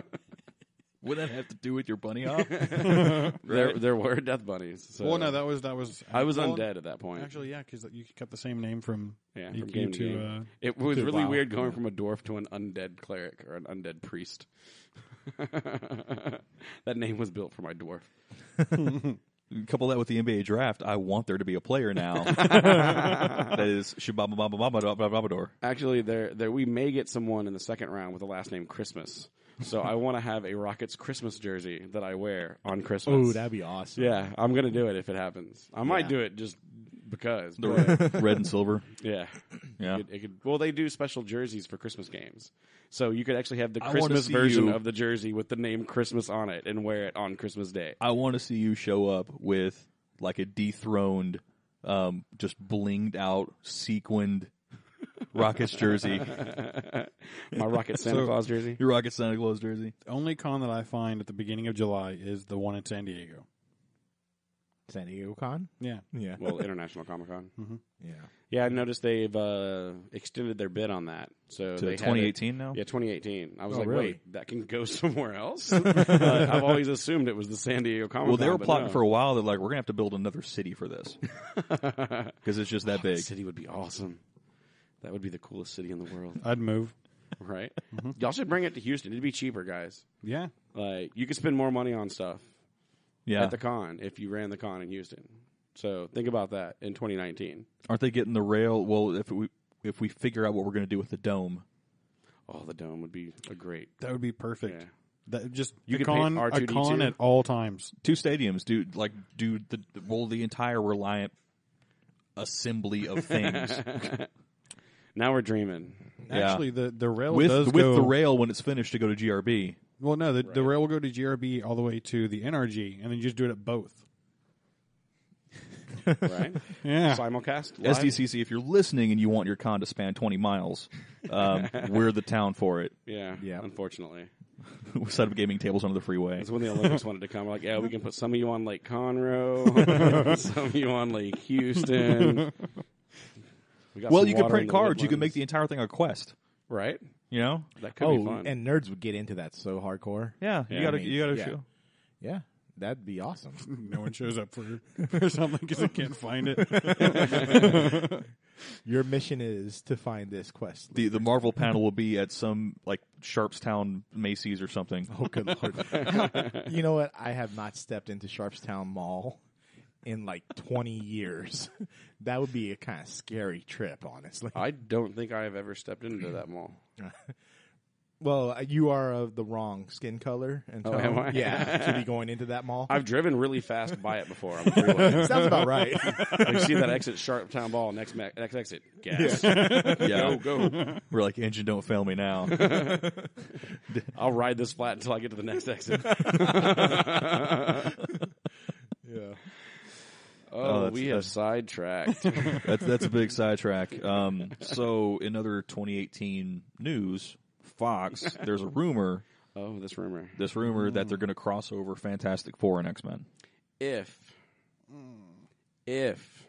What did that have to do with your bunny hop? There were death bunnies. So Well, no, that was. I was well, undead at that point. Actually, yeah, because you kept the same name from. Yeah, you from game to game. It was to really WoW. weird going from a dwarf to an undead cleric or an undead priest. That name was built for my dwarf. Couple that with the NBA draft, I want there to be a player now. That is Shibaba Babador. Actually, there we may get someone in the second round with the last name Christmas. So I want to have a Rockets Christmas jersey that I wear on Christmas. Oh, that'd be awesome. Yeah, I'm gonna do it if it happens. I might do it just because. The but, red and silver. yeah, Yeah. It could, well, they do special jerseys for Christmas games, so you could actually have the I wanna Christmas see version you- of the jersey with the name Christmas on it and wear it on Christmas Day. I want to see you show up with like a dethroned, just blinged out, sequined Rockets jersey. My Rocket Santa Claus jersey. Your Rocket Santa Claus jersey. The only con that I find at the beginning of July is the one in San Diego. San Diego Con? Yeah. Yeah. Well, International Comic Con. Yeah. Yeah, I noticed they've extended their bid on that. So To they had 2018 now? Yeah, 2018. I was Oh, like, really? wait, that can go somewhere else? I've always assumed it was the San Diego Comic Con. Well, they were but plotting no. for a while. They're like, we're going to have to build another city for this. Because it's just that The big. city would be awesome. That would be the coolest city in the world, I'd move. right? Y'all should bring it to Houston. It'd be cheaper, guys. Yeah. Like, you could spend more money on stuff Yeah. at the con if you ran the con in Houston. So think about that in 2019. Aren't they getting the rail? Well, if we figure out what we're going to do with the dome. Oh, the dome would be a great. That would be perfect. Yeah. That just You a could con, paint a R2D2. con at all times. 2 stadiums, the entire Reliant assembly of things. Now we're dreaming. Yeah. Actually, the rail with does with go. the rail when it's finished to go to GRB. Well, no, the rail will go to GRB all the way to the NRG, and then you just do it at both. Right? Yeah. Simulcast live? SDCC, if you're listening and you want your con to span 20 miles, we're the town for it. Yeah, Yeah. unfortunately. We set up gaming tables under the freeway. That's when the Olympics wanted to come. We're like, yeah, we can put some of you on Lake Conroe, some of you on Lake Houston. We got Well, some you could water print in the cards. You could woodlands. make the entire thing a quest. Right? You know? That could be Oh, fun. and nerds would get into that so hardcore. Yeah. Yeah, You gotta I mean, you gotta yeah. show. Yeah, that'd be awesome. No one shows up for something because they can't find it. Your mission is to find this quest. The Marvel panel will be at some like Sharpstown Macy's or something. Oh, good Lord. You know what? I have not stepped into Sharpstown Mall in like 20 years. That would be a kind of scary trip, honestly. I don't think I have ever stepped into that mall. Well, you are of the wrong skin color. And Oh, am I? Yeah, to be going into that mall. I've driven really fast by it before on the freeway. Sounds about right. You see that exit, Sharptown Ball, next exit, gas. Yeah. Go. We're like, engine don't fail me now. I'll ride this flat until I get to the next exit. Yeah. we have sidetracked. That's a big sidetrack. So in other 2018 news, Fox, there's a rumor. Oh, this rumor that they're going to cross over Fantastic Four and X-Men. If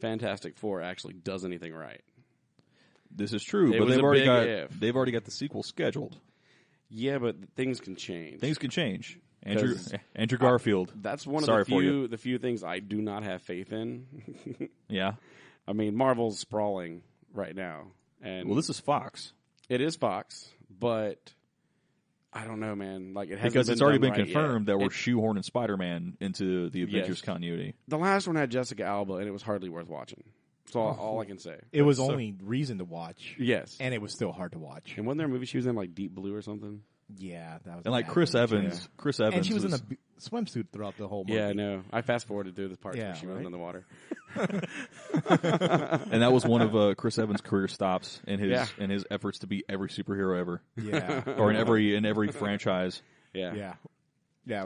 Fantastic Four actually does anything right. This is true, It but was they've a already big if. got the sequel scheduled. Yeah, but things can change. Things can change. Andrew 'Cause Garfield. That's one of Sorry for you. the few things I do not have faith in. Yeah. I mean, Marvel's sprawling right now, and Well, this is Fox it is Fox, but I don't know, man. Like it hasn't because it's already been done right confirmed yet. that we're shoehorning Spider-Man into the Avengers Yes. continuity. The last one had Jessica Alba, and it was hardly worth watching. That's all I can say. It was So- only reason to watch. yes. And it was still hard to watch. And wasn't there a movie she was in, like Deep Blue or something? Yeah, that was. And like bad Chris movie, Evans, too. Chris Evans, And she was in a swimsuit throughout the whole movie. Yeah, I know. I fast forwarded through the parts Yeah, where she wasn't right? in the water. and that was one of Chris Evans' career stops in his Yeah. in his efforts to be every superhero ever, Yeah. or in every franchise. Yeah. Yeah. Yeah.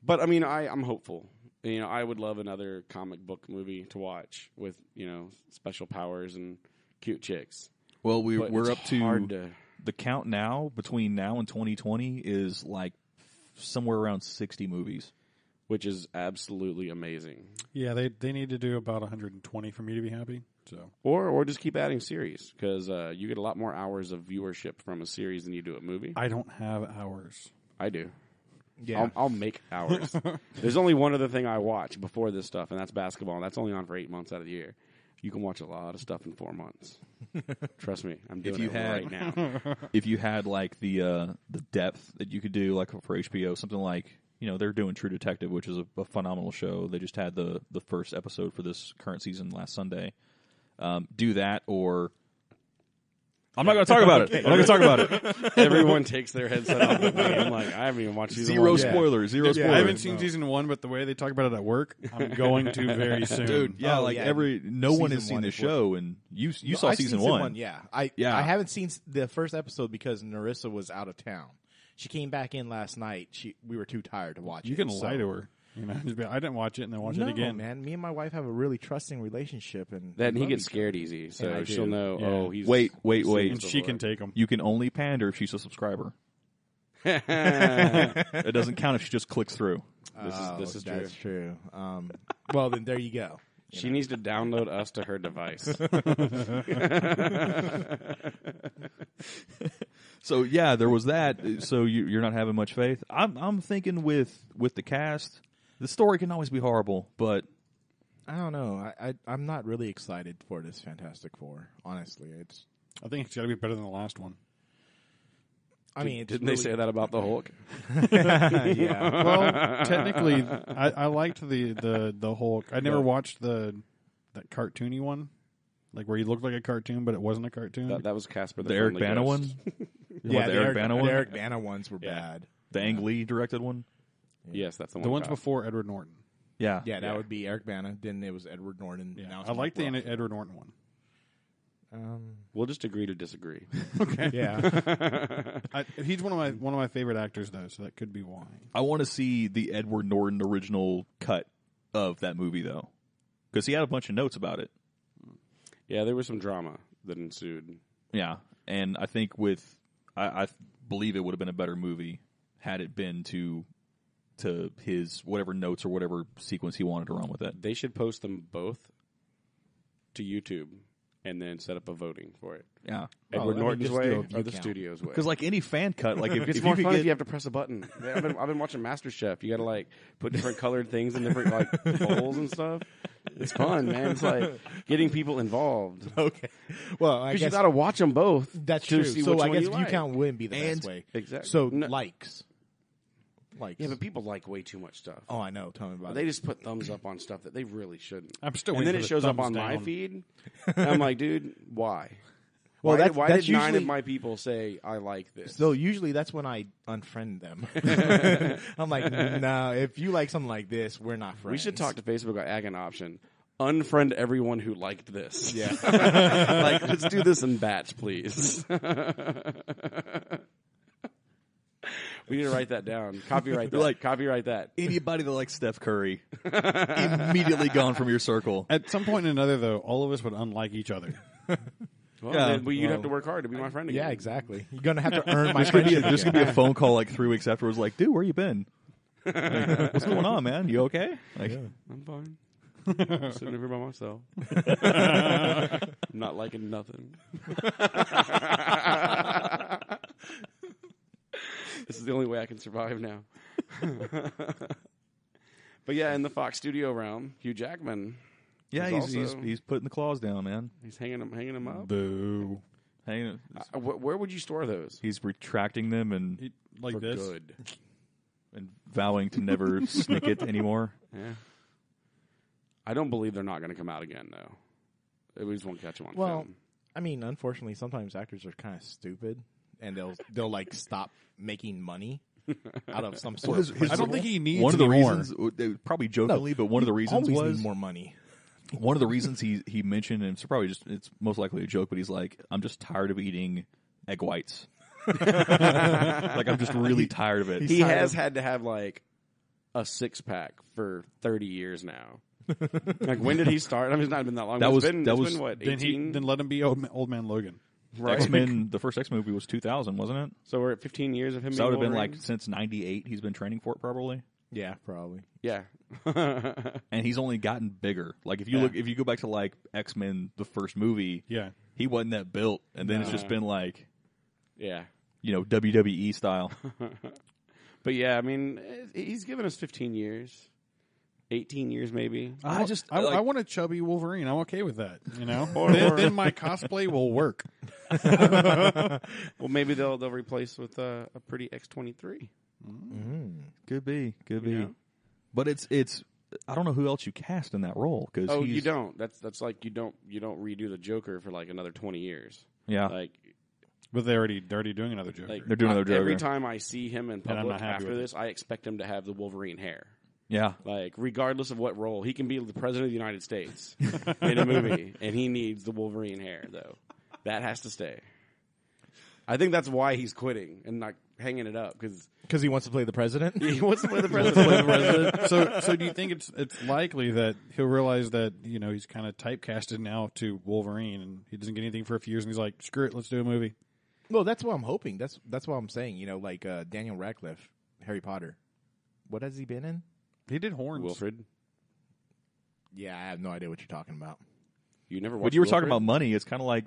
But I mean, I'm hopeful. You know, I would love another comic book movie to watch with special powers and cute chicks. Well, But we're it's up to hard to. the count now between now and 2020 is like somewhere around 60 movies. Which is absolutely amazing. Yeah, they need to do about 120 for me to be happy. So Or just keep adding series because you get a lot more hours of viewership from a series than you do a movie. I don't have hours. I do. Yeah. I'll make hours. There's only one other thing I watch before this stuff, and that's basketball. And that's only on for 8 months out of the year. You can watch a lot of stuff in 4 months. Trust me, I'm doing it right now. If you had like the depth that you could do like for HBO, something like they're doing True Detective, which is a phenomenal show. They just had the first episode for this current season last Sunday. Do that, or I'm not going to talk about it. I'm not going to talk about it. Everyone takes their headset off with me. I'm like, I haven't even watched season Zero one yet. spoilers. Zero spoilers. I haven't seen season 1, but the way they talk about it at work, I'm going to very soon. Dude, yeah, Oh, like yeah. no one has Season seen one the is show, and you No, saw I've season seen one. Yeah. Yeah. I haven't seen the first episode because Narissa was out of town. She came back in last night. We were too tired to watch You it. can so- lie to her. Just be, I didn't watch it, and then watch No, it again. man. Me and my wife have a really trusting relationship, and Then he love gets each scared easy, And so I she'll do. know. Yeah. Oh, he's Wait. And she can take them. You can only pander if she's a subscriber. It doesn't count if she just clicks through. This is true. That's true. Well, then there you go. She needs to download us to her device. So yeah, there was that. So you're not having much faith. I'm thinking with the cast, the story can always be horrible, but I don't know. I'm not really excited for this Fantastic Four. Honestly, I think it's got to be better than the last one. I mean, it's Didn't really, they say that about the Hulk? yeah. Well, technically, I liked the Hulk. I never watched that cartoony one, like where he looked like a cartoon, but it wasn't a cartoon. That was Casper the Eric Friendly Bana Ghost. one, Yeah, the Eric Bana one, The Eric Bana ones were Yeah. bad. the Ang Lee directed one. Yes, that's the one. the ones about. before Edward Norton. Yeah, Yeah, that would be Eric Bana. Then it was Edward Norton. Yeah, Now it's I like the Mark Ruffalo. Edward Norton one. We'll just agree to disagree. Yeah. He's one of my favorite actors, though, so that could be why. I want to see the Edward Norton original cut of that movie though, because he had a bunch of notes about it. Yeah, there was some drama that ensued. Yeah, and I think I believe it would have been a better movie had it been to his whatever notes or whatever sequence he wanted to run with it. They should post them both to YouTube and then set up a voting for it. Yeah, Edward Norton's just way do a or view the count. studio's way. because like any fan cut, like if It's you more could fun get, if you have to press a button. I've been watching MasterChef. You got to put different colored things in different bowls and stuff. It's fun, man. It's like getting people involved Okay. Well, I because you guess got to watch them both. that's to true. see So which I one guess you view like. count wouldn't be the best And- way. Exactly. So No. likes. Yeah, but people like way too much stuff. Oh, I know. Tell me about They it. just put thumbs up on stuff that they really shouldn't. I'm still And waiting then for it the shows up thumbs on my down. feed. And I'm like, dude, why? Well, why that's did 9 of usually- my people say I like this? So usually that's when I unfriend them. I'm like, no, if you like something like this, we're not friends. we should talk to Facebook about ag an option. Unfriend everyone who liked this. Yeah. Let's do this in batch, please. We need to write that down. Copyright that. Like- Copyright that. Anybody that likes Steph Curry, immediately gone from your circle. At some point or another, though, all of us would unlike each other. Well, Yeah. then you'd have to work hard to be my friend again. Yeah, exactly. You're gonna have to earn my There's gonna friendship. be a phone call like 3 weeks afterwards, like, dude, where you been? Like, what's going on, man? You okay? Like, I'm fine. Sitting here by myself. Not liking nothing. This is the only way I can survive now. But yeah, in the Fox studio realm, Hugh Jackman. yeah, He's he's putting the claws down, man. He's hanging them up. Boo. Hanging, Where would you store those? he's retracting them and Like For this. good. vowing to never snick it anymore. Yeah. I don't believe they're not going to come out again, though. We just won't catch them on Well, film. I mean, unfortunately, sometimes actors are kind of stupid, and they'll like stop making money out of some sort of. I don't think he needs One of the any more. reasons, probably jokingly, but one of the reasons always was need more money. one of the reasons he mentioned, and it's probably just it's most likely a joke, but he's like, I'm just tired of eating egg whites. Like I'm just really tired of it. He has had to have like a 6-pack for 30 years now. Like when did he start? I mean, it's not been that long. That but was- it's been, that it's was- been what, Then 18? then let him be old man Logan. Right? X-Men, the first X-Men movie was 2000, wasn't it? So we're at 15 years of him. So that would have being been Wolverine? like since '98. He's been training for it probably, Yeah, probably. Yeah. and he's only gotten bigger. Like if you Yeah. look, if you go back to like X-Men, the first movie, Yeah. he wasn't that built, and then it's just been like, Yeah. WWE style. But yeah, I mean, he's given us 15 years, 18 years maybe. I just I want a chubby Wolverine. I'm okay with that. You know, Or- then my cosplay will work. Well, maybe they'll replace with a pretty X-23. could be. You know? But it's I don't know who else you cast in that role because Oh, you don't. That's like you don't redo the Joker for like another 20 years. Yeah, Like But they're already doing another Joker. Like, They're doing another Joker. Every time I see him in And I'm public not happy after with this, I expect him to have the Wolverine hair. yeah. Like, regardless of what role, he can be the president of the United States in a movie, and he needs the Wolverine hair, though. That has to stay. I think that's why he's quitting and not hanging it up, because he wants to play the president. he wants to play the president. So do you think it's likely that he'll realize that he's kind of typecasted now to Wolverine and he doesn't get anything for a few years and he's like, screw it, let's do a movie. Well, that's what I'm hoping. That's what I'm saying. Like Daniel Radcliffe, Harry Potter. What has he been in? He did horns. Wilfred, Yeah, I have no idea what you're talking about. you never watched When you were talking Wilfred? about money, it's kind of like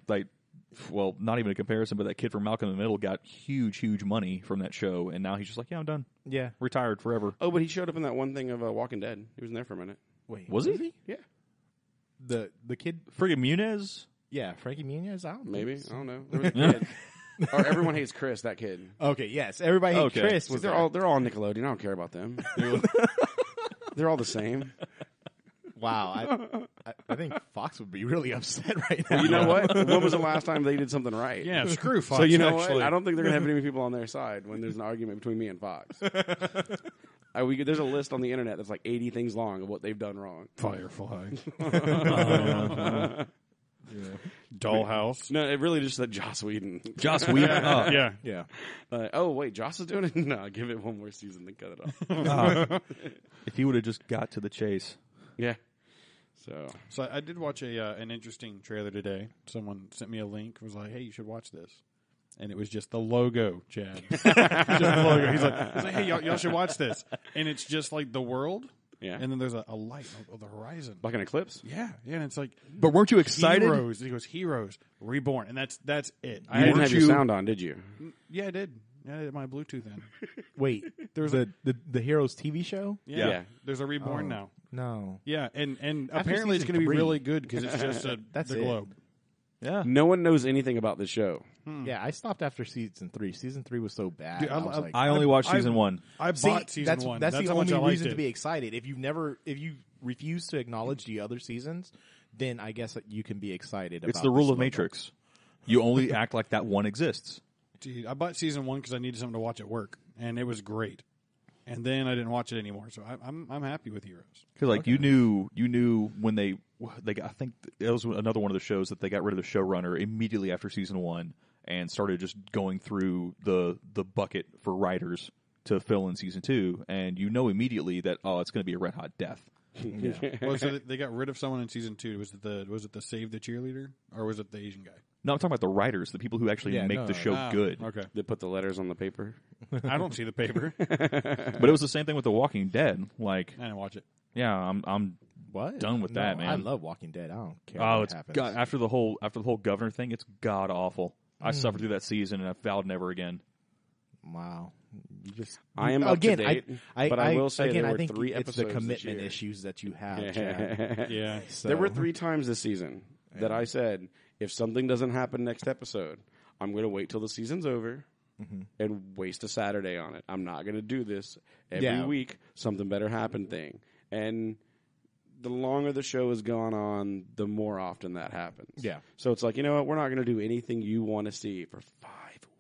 well, not even a comparison, but that kid from Malcolm in the Middle got huge money from that show, and now he's just like, yeah, I'm done, Yeah. retired forever. Oh, but he showed up in that one thing of Walking Dead. He was in there for a minute. Wait, Was he? Yeah, the kid? Friggin' Muniz. Yeah, Frankie Muniz. I don't think maybe. so. I don't know. There was a kid. Or Everyone Hates Chris, that kid. Okay, yes. Everybody hates Okay. Chris. Was They're all Nickelodeon. I don't care about them. They're all the same. Wow. I think Fox would be really upset right now. You know what? When was the last time they did something right? Yeah, screw Fox. So you know actually. what? I don't think they're gonna have any people on their side when there's an argument between me and Fox. There's a list on the internet that's like 80 things long of what they've done wrong. Firefly. Dollhouse. No, it really just said Joss Whedon. Joss Whedon. Oh. Yeah. Yeah. Oh wait, Joss is doing it? No, give it one more season to cut it off. If he would have just got to the chase. Yeah. So I did watch an interesting trailer today. Someone sent me a link. Was like, hey, you should watch this. And it was just the logo, Chad. Just the logo. He's like, hey, y'all should watch this. And it's just like the world. Yeah. And then there's a light on the horizon. Like an eclipse? Yeah. And it's like But weren't you excited? Heroes. He goes, Heroes Reborn. And that's it. You didn't have your you- sound on, did you? Yeah, I did. Yeah, I had my Bluetooth in. Wait, there's the Heroes TV show? Yeah. There's a Reborn now. No. Yeah, and After apparently it's season going to be 3. really good because it's just That's the it. globe. Yeah. No one knows anything about this show. Yeah, I stopped after season 3. Season 3 was so bad. Dude, I was like, I only watched season 1. I See, bought season one. That's the how much only I liked reason it. to be excited. If you refuse to acknowledge the other seasons, then I guess that you can be excited about It's the rule this of logo. Matrix. You only act like that one exists. Dude, I bought season 1 because I needed something to watch at work, and it was great. And then I didn't watch it anymore, so I'm happy with Heroes. Because you knew when they got, I think it was another one of the shows that they got rid of the showrunner immediately after season 1 and started just going through the bucket for writers to fill in season 2, and you know immediately that it's going to be a red hot death. Well, so they got rid of someone in season 2. Was it the Save the Cheerleader, or was it the Asian guy? No, I'm talking about the writers, the people who actually make the show good. Okay, They put the letters on the paper. I don't see the paper. But it was the same thing with The Walking Dead. Like, I didn't watch it. yeah, I'm What? done with that, man. I love Walking Dead. I don't care Oh, what it's happens. god, after the whole governor thing, it's god awful. I suffered through that season, and I vowed never again. Wow. You just I am up to date, but I will say there were think 3 it's episodes the this commitment year. issues that you have, Chad. Yeah, So, There were 3 times this season that I said, if something doesn't happen next episode, I'm going to wait till the season's over and waste a Saturday on it. I'm not going to do this every week. Something better happen thing. And the longer the show has gone on, the more often that happens. Yeah. So it's like, you know what? We're not going to do anything you want to see for 5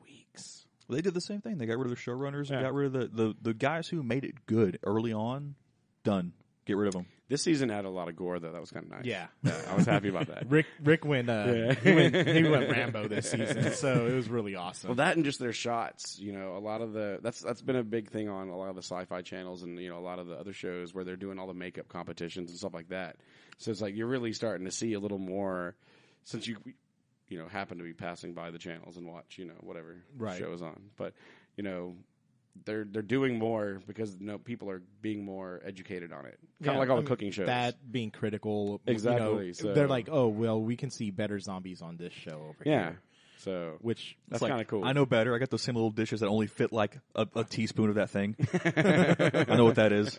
weeks. Well, they did the same thing. They got rid of the showrunners and Yeah. got rid of the guys who made it good early on. Done. Get rid of them. This season had a lot of gore, though. That was kind of nice. Yeah. I was happy about that. Rick went, he went Rambo this season, so it was really awesome. Well, that and just their shots, you know, a lot of that's been a big thing on a lot of the Sci-Fi channels and, you know, a lot of the other shows where they're doing all the makeup competitions and stuff like that. So it's like you're really starting to see a little more since you know, happen to be passing by the channels and watch, you know, whatever show is on. But, you know, they're doing more because people are being more educated on it. Kind of like all the cooking shows. That being critical. Exactly, You know, so- they're like, oh, well, we can see better zombies on this show over here. So Which, that's Like, kind of cool. I know better. I got those same little dishes that only fit like a teaspoon of that thing. I know what that is.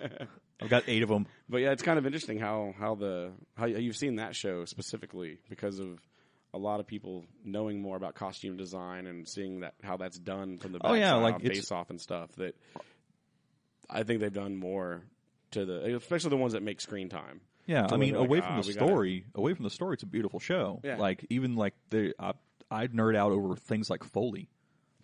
I've got 8 of them. But yeah, it's kind of interesting how you've seen that show specifically because of a lot of people knowing more about costume design and seeing how that's done from the backside like on Face Off and stuff. That I think they've done more to especially the ones that make screen time. Yeah, I mean, they're like, away from the we story, it's a beautiful show. Yeah. Like even like I nerd out over things like Foley,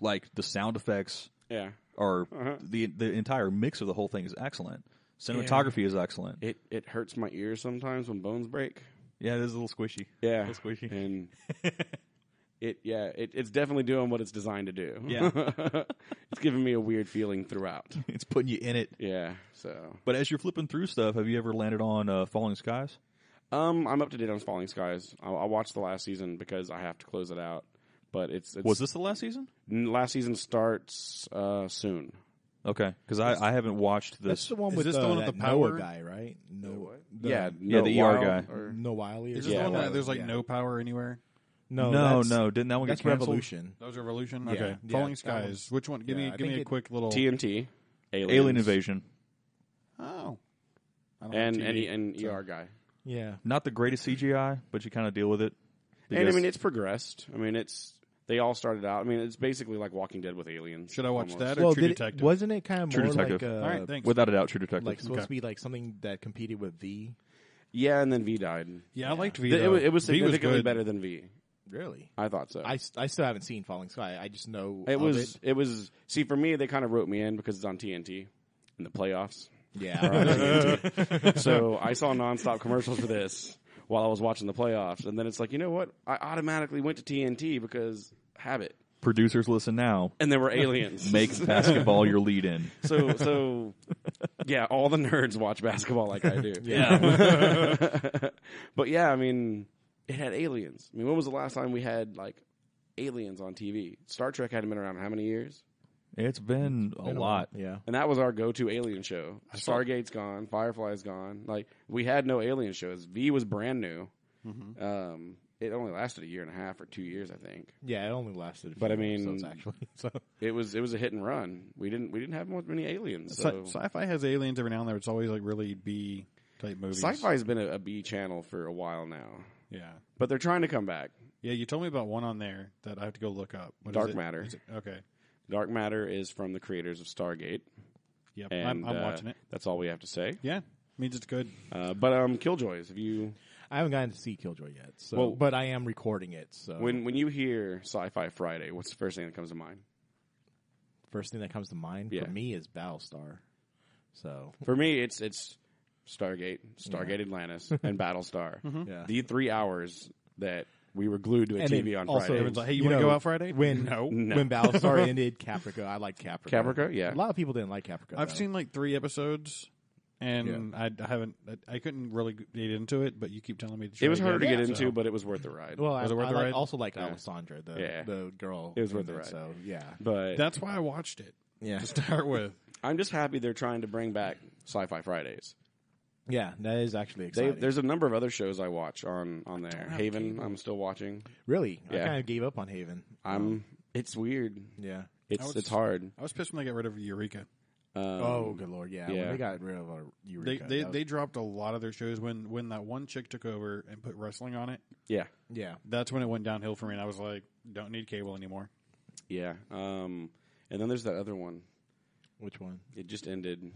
like the sound effects Yeah, are the entire mix of the whole thing is excellent. Cinematography is excellent. it hurts my ears sometimes when bones break. Yeah, it is a little squishy. Yeah, A little squishy. and it's definitely doing what it's designed to do. Yeah. It's giving me a weird feeling throughout. It's putting you in it. Yeah, so But as you're flipping through stuff, have you ever landed on Falling Skies? I'm up to date on Falling Skies. I watched the last season because I have to close it out. But it's Was this the last season? last season starts soon. Okay, because I haven't watched That's this. the one Is with this the one with that the power? Noah guy, right? Noah. Yeah, the ER guy. No Wiley. Is or this the one something? where there's like Yeah. no power anywhere? No, No, that's, didn't that one that's get canceled? Revolution. That was Revolution. Yeah, Okay, yeah, Falling that Skies. Which one? Give Yeah, I me think a quick little TNT, Alien Invasion. Oh, I don't and have TV, and so- ER guy. Yeah. Not the greatest CGI, but you kind of deal with it. And I Because- mean, it's progressed. I mean, they all started out. I mean, it's basically like Walking Dead with aliens. Should I watch almost. that or Well, True Detective? wasn't it kind of True more Detective. like All right, thanks. without a doubt, True Detective. like supposed Okay. to be like something that competed with V? Yeah, and then V died. Yeah, I liked V. It though. was V was significantly good. better than V. Really? I thought so. I still haven't seen Falling Sky. I just know It of was. It was. See, for me, they kind of wrote me in because it's on TNT in the playoffs. Yeah. So I saw nonstop commercials for this while I was watching the playoffs, and then it's like, you know what? I automatically went to TNT because habit, Producers, listen now. and there were aliens. Make basketball your lead in. So yeah, all the nerds watch basketball like I do. Yeah. But yeah, I mean, it had aliens. I mean, when was the last time we had like aliens on TV? Star Trek hadn't been around how many years? It's been a lot. Yeah. And that was our go-to alien show. Stargate's gone. Firefly's gone. Like, we had no alien shows. V was brand new. It only lasted a year and a half or 2 years, I think. Yeah, it only lasted a few But, I mean, episodes, actually. So It was a hit and run. We didn't have many aliens. So. Sci-Fi has aliens every now and then. It's always like really B type movies. Sci-Fi's been a B channel for a while now. Yeah. But they're trying to come back. Yeah, you told me about one on there that I have to go look up. What is Dark it? Matter. Is it- okay. Dark Matter is from the creators of Stargate. Yep. And I'm watching it. That's all we have to say. Yeah. Means it's good. But Killjoys, have you... I haven't gotten to see Killjoy yet. So, Well- but I am recording it. So When you hear Sci-Fi Friday, what's the first thing that comes to mind? first thing that comes to mind Yeah. for me is Battlestar. So For me, it's Stargate, Atlantis, and Battlestar. yeah. The 3 hours that we were glued to a And TV then on also, Friday. Everyone's like, hey, you want to go out Friday? When No. when Battlestar ended, Caprica. I like Caprica. Caprica, yeah. A lot of people didn't like Caprica. I've though. seen like 3 episodes, and I haven't. I couldn't really get into it, but you keep telling me to try It was hard to again, get so- into, but it was worth the ride. Well, Was it worth I the like, ride? also like Yeah. Alessandra, Yeah. the girl. It was worth in the it, ride. So yeah, But That's why I watched it yeah, to start with. I'm just happy they're trying to bring back Sci-Fi Fridays. yeah. That is actually exciting. There's a number of other shows I watch on there. have Haven, cable. I'm still watching. Really, I Yeah. kind of gave up on Haven. It's weird. Yeah. It's hard. I was pissed when they got rid of Eureka. Oh, good lord, yeah. yeah. When they got rid of Eureka, They dropped a lot of their shows when that one chick took over and put wrestling on it. Yeah, yeah. That's when it went downhill for me, and I was like, don't need cable anymore. yeah. And then there's that other one. Which one? It just ended.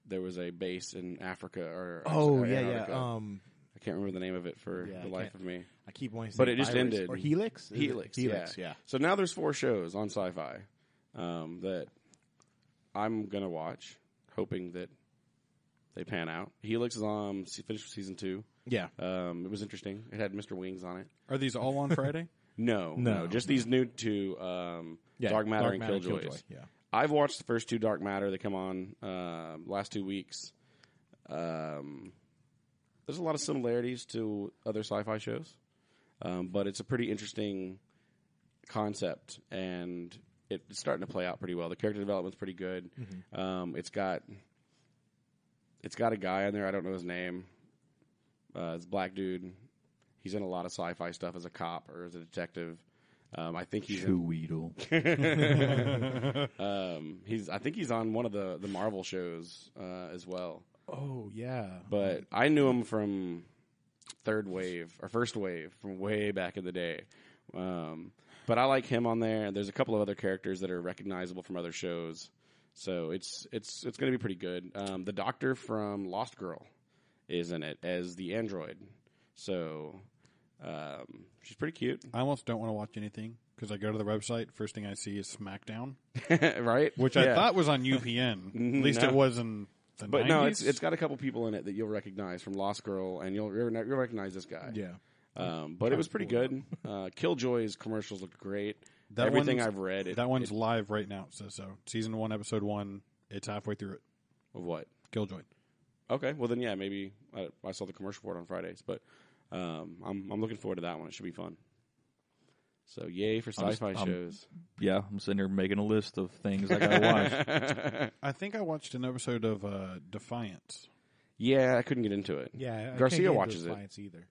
There was a base in Africa or Antarctica. I can't remember the name of it for Yeah, the I life can't- of me. I keep wanting to say But it just Virus. ended. Or Helix? Is it? Helix, Helix, yeah. So now there's 4 shows on Sci-Fi that I'm gonna watch, hoping that they pan out. Helix is on finished season 2. Yeah. It was interesting. It had Mr. Wings on it. Are these all on Friday? No, just these new 2, Dark Matter and Killjoys. Yeah. I've watched the first 2 Dark Matter that come on last 2 weeks. There's a lot of similarities to other sci-fi shows, but it's a pretty interesting concept, and it's starting to play out pretty well. The character development's pretty good. Mm-hmm. It's got a guy in there. I don't know his name. It's a black dude. He's in a lot of sci-fi stuff as a cop or as a detective. I think he's Cheweedle. I think he's on one of the Marvel shows as well. Oh, yeah. But I knew him from First Wave from way back in the day. But I like him on there. There's a couple of other characters that are recognizable from other shows, so it's going to be pretty good. The Doctor from Lost Girl is in it as the android, so she's pretty cute, I almost don't want to watch anything because I go to the website. First thing I see is SmackDown, right? which I thought was on UPN. At least No. it was in the But 90s. no, it's got a couple people in it that you'll recognize from Lost Girl, and you'll recognize this guy. Yeah. But it was pretty good. Killjoy's commercials looked great. That Everything one's- I've read, that one's live right now. So season 1, episode 1. It's halfway through it. of what? Killjoy. Okay, well then, yeah, maybe I saw the commercial for it on Fridays, but I'm looking forward to that one. It should be fun. So yay for sci-fi shows. Yeah, I'm sitting here making a list of things I gotta watch. I think I watched an episode of Defiance. Yeah, I couldn't get into it. Yeah. Garcia watches it. Defiance either.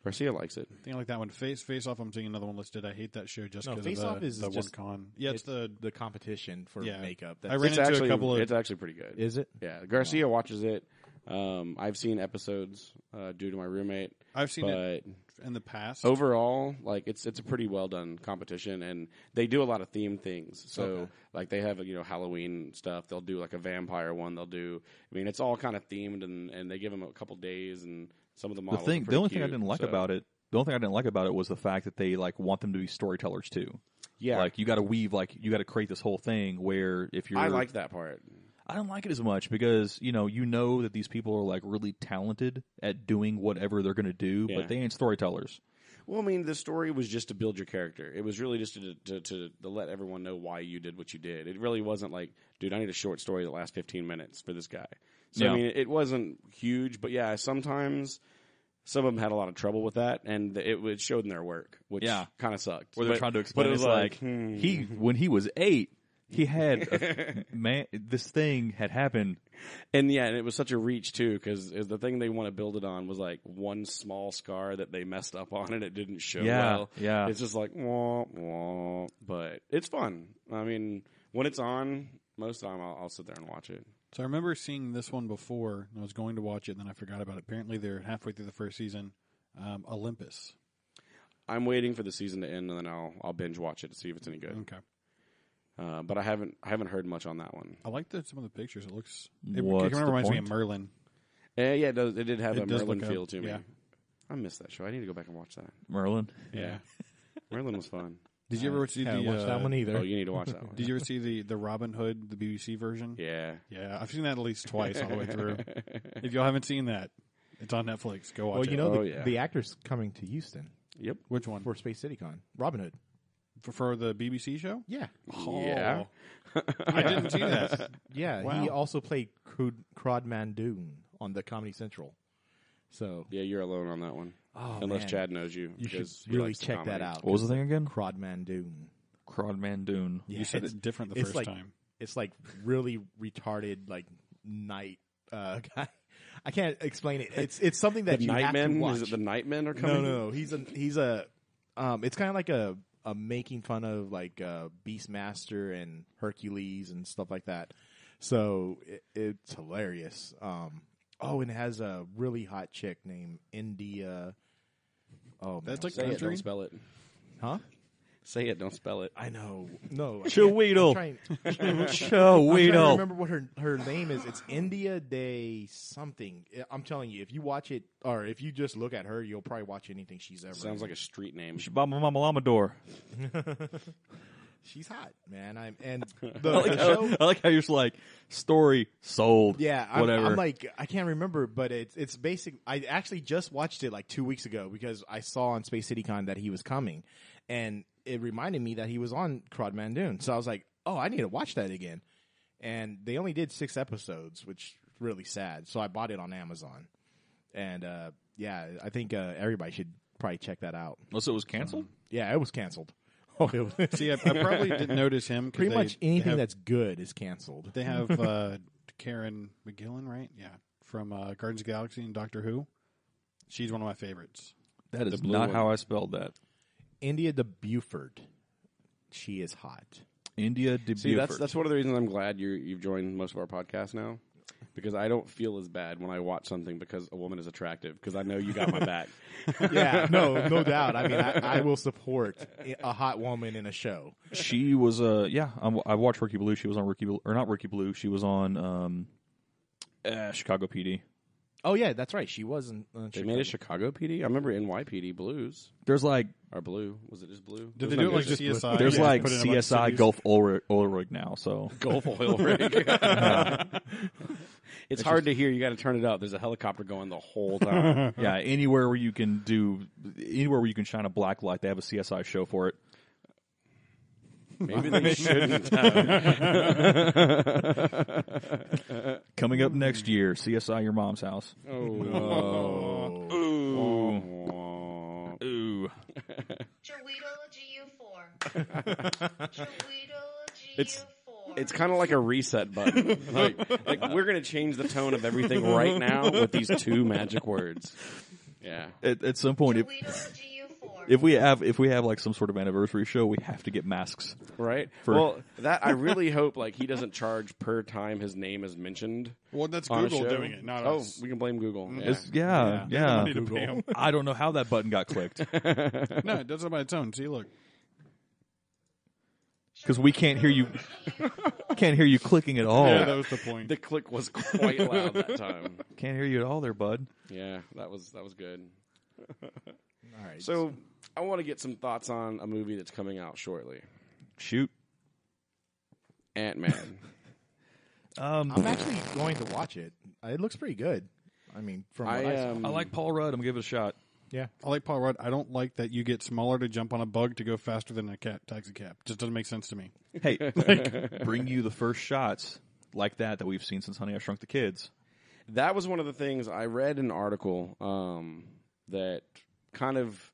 Garcia likes it. I think I like that one. Face Off. I'm seeing another one listed. I hate that show just No, because Face of Off is the one just- con. Yeah, it's the the competition for Yeah. makeup. I ran It's into actually a couple of. it's actually pretty good. Is it? Yeah, Garcia watches it. I've seen episodes due to my roommate, I've seen but it in the past. overall, like it's a pretty well done competition, and they do a lot of themed things. So Okay. like they have Halloween stuff. They'll do like a vampire one. They'll do. I mean, it's all kind of themed, and they give them a couple days, and some of the models. The only thing I didn't like about it. it was the fact that they want them to be storytellers too. Yeah, Like you got to weave, you got to create this whole thing where if you're, I like that part. I don't like it as much because you know that these people are really talented at doing whatever they're going to do, Yeah. but they ain't storytellers. Well, I mean, the story was just to build your character. It was really just to let everyone know why you did what you did. It really wasn't like, dude, I need a short story that lasts 15 minutes for this guy. So, Yeah. I mean, it wasn't huge, but yeah, sometimes some of them had a lot of trouble with that, and it showed in their work, which Yeah. kind of sucked. Where they're But- trying to but explain it was it's when he was 8, he had this thing had happened. And yeah, and it was such a reach too, because the thing they want to build it on was like one small scar that they messed up on, and it didn't show well. Yeah. It's just like wah, wah, but it's fun. I mean, when it's on, most of the time I'll sit there and watch it. So I remember seeing this one before. And I was going to watch it, and then I forgot about it. Apparently, they're halfway through the first season. Olympus. I'm waiting for the season to end, and then I'll binge watch it to see if it's any good. Okay. But I haven't heard much on that one. I like some of the pictures. It looks. It What's kind of the reminds me point? of Merlin. Yeah, it does. It did have It a does Merlin look feel up- to me. yeah. I missed that show. I need to go back and watch that. Merlin. Yeah, Merlin was fun. Did you ever see Haven't watched that one either. Oh, you need to watch that one. Did you ever see the Robin Hood, the BBC version? Yeah. Yeah, I've seen that at least twice all the way through. If y'all haven't seen that, It's on Netflix. Go watch Well, it. you know, Oh, yeah. the actor's coming to Houston Yep. Which one? for Space City Con. Robin Hood. For the BBC show? Yeah. Yeah. I didn't see that. Yeah. Wow. He also played Crodman Dune on the Comedy Central. So Yeah, you're alone on that one. Oh, Unless man. Chad knows you. you should because he really likes the check that comedy. out. What was the thing again? Crodman Dune. Crodman Dune. Yeah, You said it's different the it's first like, time. It's like really retarded, like night guy. I can't explain it. It's something that The you have to Nightmen? watch. Is it the Nightmen are coming? No. He's a. It's kind of like a making fun of like Beastmaster and Hercules and stuff like that. So it's hilarious. And it has a really hot chick named India. Oh, That's man. like Say it, country? don't spell it. Huh? Say it, don't spell it. I know. No. Cheweedle. I'm trying to Cheweedle. remember what her name is. It's India Day something. I'm telling you, if you watch it or if you just look at her, you'll probably watch anything she's ever. Sounds like a street name. Shabama Mama Lamador. She's hot, man. The show. I like how you're just like, story sold. Yeah, whatever. I'm like, I can't remember, but it's basic. I actually just watched it like 2 weeks ago because I saw on Space City Con that he was coming, and it reminded me that he was on Crodman Dune. So I was like, oh, I need to watch that again. And they only did 6 episodes, which is really sad. So I bought it on Amazon, and I think everybody should probably check that out. Unless it was canceled? Yeah, it was canceled. Oh, it was See, I probably didn't notice him. 'Cause pretty much anything have, that's good is canceled. They have Karen McGillan, right? Yeah, from Guardians of the Galaxy and Doctor Who. She's one of my favorites. That is blue not one. how I spelled that. India de Buford, she is hot. India de See, Buford. that's one of the reasons I'm glad you've joined most of our podcasts now. Because I don't feel as bad when I watch something because a woman is attractive. Because I know you got my back. Yeah, no doubt. I mean, I will support a hot woman in a show. She was I watched Rookie Blue. She was on Rookie Blue, or not Rookie Blue. She was on Chicago PD. Oh yeah, that's right. She was in. They made a Chicago PD? I remember NYPD Blues. There's like Or Blue. Was it just Blue? Did they do it like CSI? there's Yeah, like put it in a bunch of CSI cities? Gulf oil rig now. So Gulf oil rig. It's hard to hear. You got to turn it up. There's a helicopter going the whole time. yeah, anywhere where you can shine a black light, they have a CSI show for it. Maybe they shouldn't. Coming up next year, CSI Your Mom's House. Oh. Ooh. Cheweedle GU4. Cheweedle GU4. It's kind of like a reset button. like we're going to change the tone of everything right now with these 2 magic words. Yeah. At some point, Cheweedle GU4. if we have like some sort of anniversary show, we have to get masks. Right? For- Well, that I really hope like he doesn't charge per time his name is mentioned. Well, that's on a Google show. doing it, not oh, us. we can blame Google. Yeah. It's- yeah. They have the money to pay 'em. I don't know how that button got clicked No, it does it by its own. See, look. because we can't hear you. Can't hear you clicking at all. Yeah, that was the point. The click was quite loud that time. Can't hear you at all, there, bud. Yeah, that was good. All right. So I want to get some thoughts on a movie that's coming out shortly. Shoot. Ant-Man. I'm actually going to watch it. It looks pretty good. I mean, from what I saw. I like Paul Rudd. I'm gonna give it a shot. Yeah. I like Paul Rudd. I don't like that you get smaller to jump on a bug to go faster than a taxi cab. Just doesn't make sense to me. Hey, bring you the first shots like that we've seen since Honey, I Shrunk the Kids. That was one of the things I read an article that kind of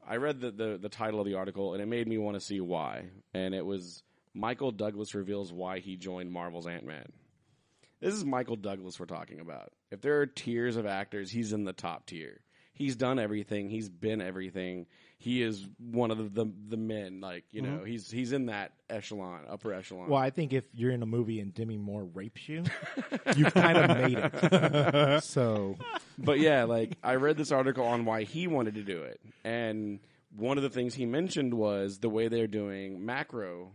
I read the title of the article and it made me want to see why. And it was Michael Douglas reveals why he joined Marvel's Ant-Man. This is Michael Douglas we're talking about. If there are tiers of actors, he's in the top tier. He's done everything. He's been everything. He is one of the men. Like, you know, he's in that echelon, upper echelon. Well, I think if you're in a movie and Demi Moore rapes you, you kind of made it. So, But yeah, like I read this article on why he wanted to do it, and one of the things he mentioned was the way they're doing macro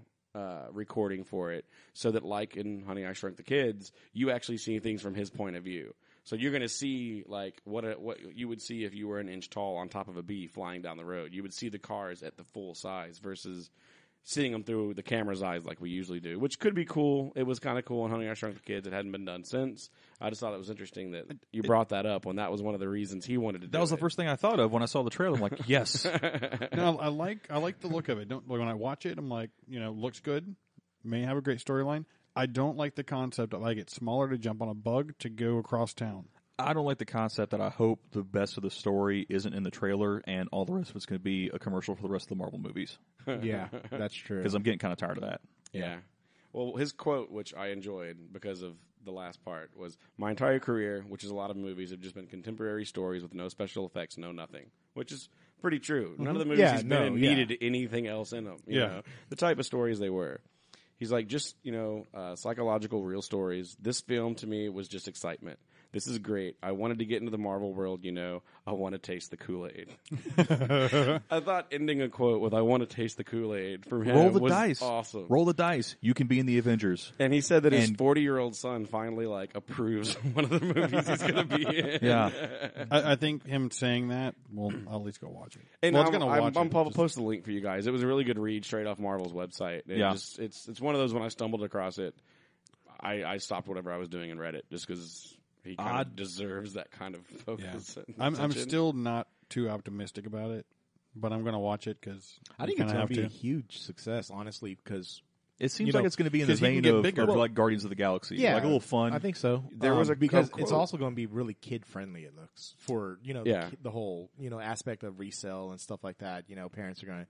recording for it, so that like in Honey, I Shrunk the Kids, you actually see things from his point of view. So you're going to see like what you would see if you were an inch tall on top of a bee flying down the road. You would see the cars at the full size versus seeing them through the camera's eyes like we usually do, which could be cool. It was kind of cool in Honey, I Shrunk the Kids. It hadn't been done since. I just thought it was interesting that you brought that up when that was one of the reasons he wanted to do it. That was the first thing I thought of when I saw the trailer. I'm like, yes. No, I like the look of it. Don't when I watch it, I'm like, looks good. May have a great storyline. I don't like the concept of I get smaller to jump on a bug to go across town. I don't like the concept that I hope the best of the story isn't in the trailer and all the rest of it's going to be a commercial for the rest of the Marvel movies. Yeah, that's true. Because I'm getting kind of tired of that. Yeah. Well, his quote, which I enjoyed because of the last part, was, "My entire career, which is a lot of movies, have just been contemporary stories with no special effects, no nothing." Which is pretty true. None of the movies he's been in needed anything else in them. You know, the type of stories they were. He's like, just, psychological, real stories. This film, to me, was just excitement. This is great. I wanted to get into the Marvel world, I want to taste the Kool-Aid. I thought ending a quote with, "I want to taste the Kool-Aid," for him was dice. Awesome. Roll the dice. You can be in the Avengers. And he said that his 40-year-old son finally, approves one of the movies he's going to be in. Yeah. I think him saying that, well, I'll at least go watch it. And well, I'm post the link for you guys. It was a really good read straight off Marvel's website. It's one of those, when I stumbled across it, I stopped whatever I was doing and read it just because he kind of deserves that kind of focus. Yeah. I'm still not too optimistic about it, but I'm going to watch it because I think it's going to be a huge success, honestly, because it seems like it's going to be in the vein of like Guardians of the Galaxy. Yeah, like a little fun. I think so. There was because it's also going to be really kid friendly. It looks for the whole aspect of resale and stuff like that. Parents are going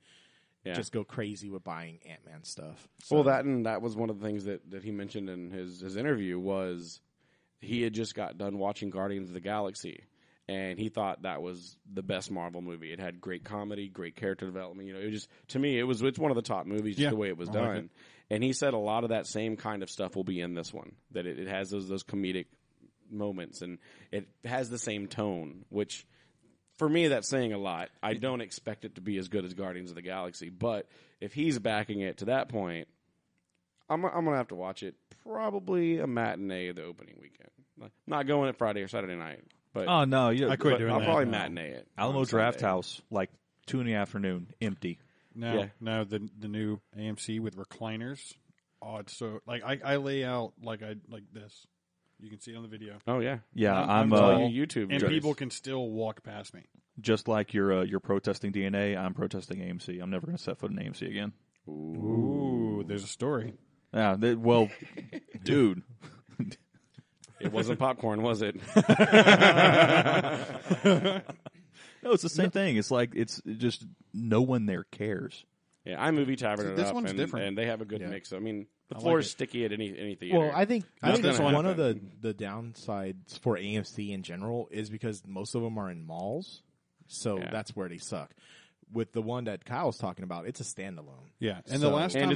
to just go crazy with buying Ant-Man stuff. So. Well, that was one of the things that he mentioned in his interview was he had just got done watching Guardians of the Galaxy, and he thought that was the best Marvel movie. It had great comedy, great character development. It just, to me, it's one of the top movies just the way it was done. Like it. And he said a lot of that same kind of stuff will be in this one. That it has those comedic moments, and it has the same tone, which for me, that's saying a lot. I don't expect it to be as good as Guardians of the Galaxy, but if he's backing it to that point, I'm going to have to watch it. Probably a matinee the opening weekend. Not going at Friday or Saturday night. But oh, no. I quit doing I'll that. probably matinee it. Alamo Draft House, 2 in the afternoon, empty. No, the new AMC with recliners. Oh, it's so... I lay out like this. You can see it on the video. Oh, yeah. Yeah, I'm YouTube. And people can still walk past me. Just like you're protesting DNA, I'm protesting AMC. I'm never going to set foot in AMC again. Ooh, there's a story. Yeah, dude. It wasn't popcorn, was it? No, it's the same thing. It's like it's just no one there cares. Yeah, iMovie Tavern this one's different, and they have a good mix. I mean, the I floor like is sticky at any theater. Well, I think this one of the downsides for AMC in general is because most of them are in malls, so that's where they suck. With the one that Kyle's talking about, it's a standalone. Yeah, and the last time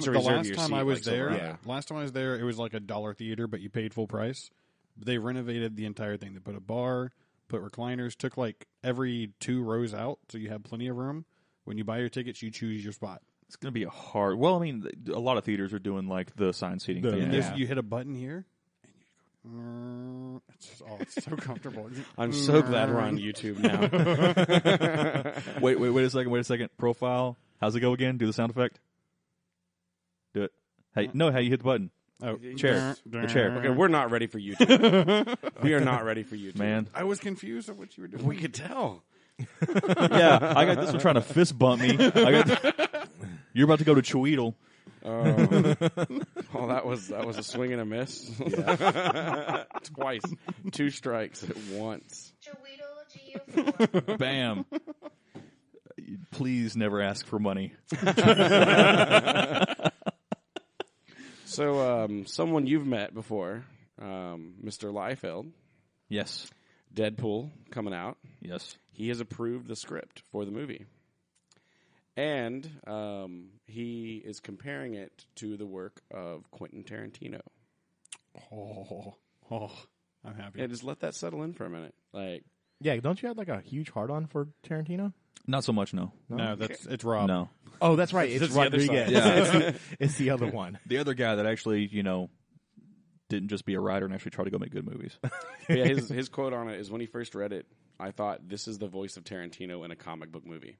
I was there, it was like $1 theater, but you paid full price. They renovated the entire thing. They put a bar, put recliners, took every 2 rows out, so you have plenty of room. When you buy your tickets, you choose your spot. It's going to be a hard. Well, I mean, a lot of theaters are doing the assigned seating thing. And you hit a button here, and it's so comfortable. I'm so glad we're on YouTube now. Wait a second. Profile. How's it go again? Do the sound effect. Do it. Hey, no, how you hit the button. Oh, chair. The chair. Okay, we're not ready for YouTube. We are not ready for YouTube. Man. I was confused at what you were doing. We could tell. Yeah, I got this one trying to fist bump me. You're about to go to Cheweedle. Oh, that was a swing and a miss. Yeah. Twice. 2 strikes at once. GU4. Bam. Please never ask for money. So, someone you've met before, Mr. Liefeld. Yes. Deadpool coming out. Yes. He has approved the script for the movie. And he is comparing it to the work of Quentin Tarantino. Oh, I'm happy. Yeah, just let that settle in for a minute. Yeah, don't you have a huge hard-on for Tarantino? Not so much, no. No, it's Rob. No. Oh, that's right. It's Rodriguez. Yeah. It's the other one. The other guy that actually, didn't just be a writer and actually try to go make good movies. Yeah, his quote on it is, when he first read it, I thought, this is the voice of Tarantino in a comic book movie.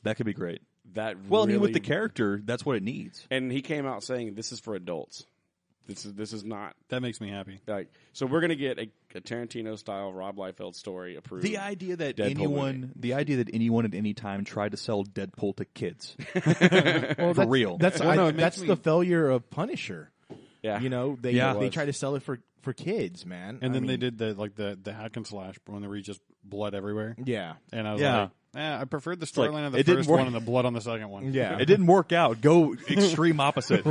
That could be great. that Well, and really, with the character, that's what it needs. and he came out saying this is for adults. This is not That makes me happy. like so. We're gonna get a Tarantino style Rob Liefeld story approved. The idea that Deadpool anyone at any time tried to sell Deadpool to kids, Well, for real. That's Well, no, it makes that's me- the failure of Punisher. yeah, You know, they Yeah. they try to sell it for kids, man. And I then they mean, did the hack and slash when there was just blood everywhere. Yeah, And I was Yeah. like, I preferred the like, storyline of the it didn't first work. one and the blood on the second one. yeah. It didn't work out. Go extreme opposite.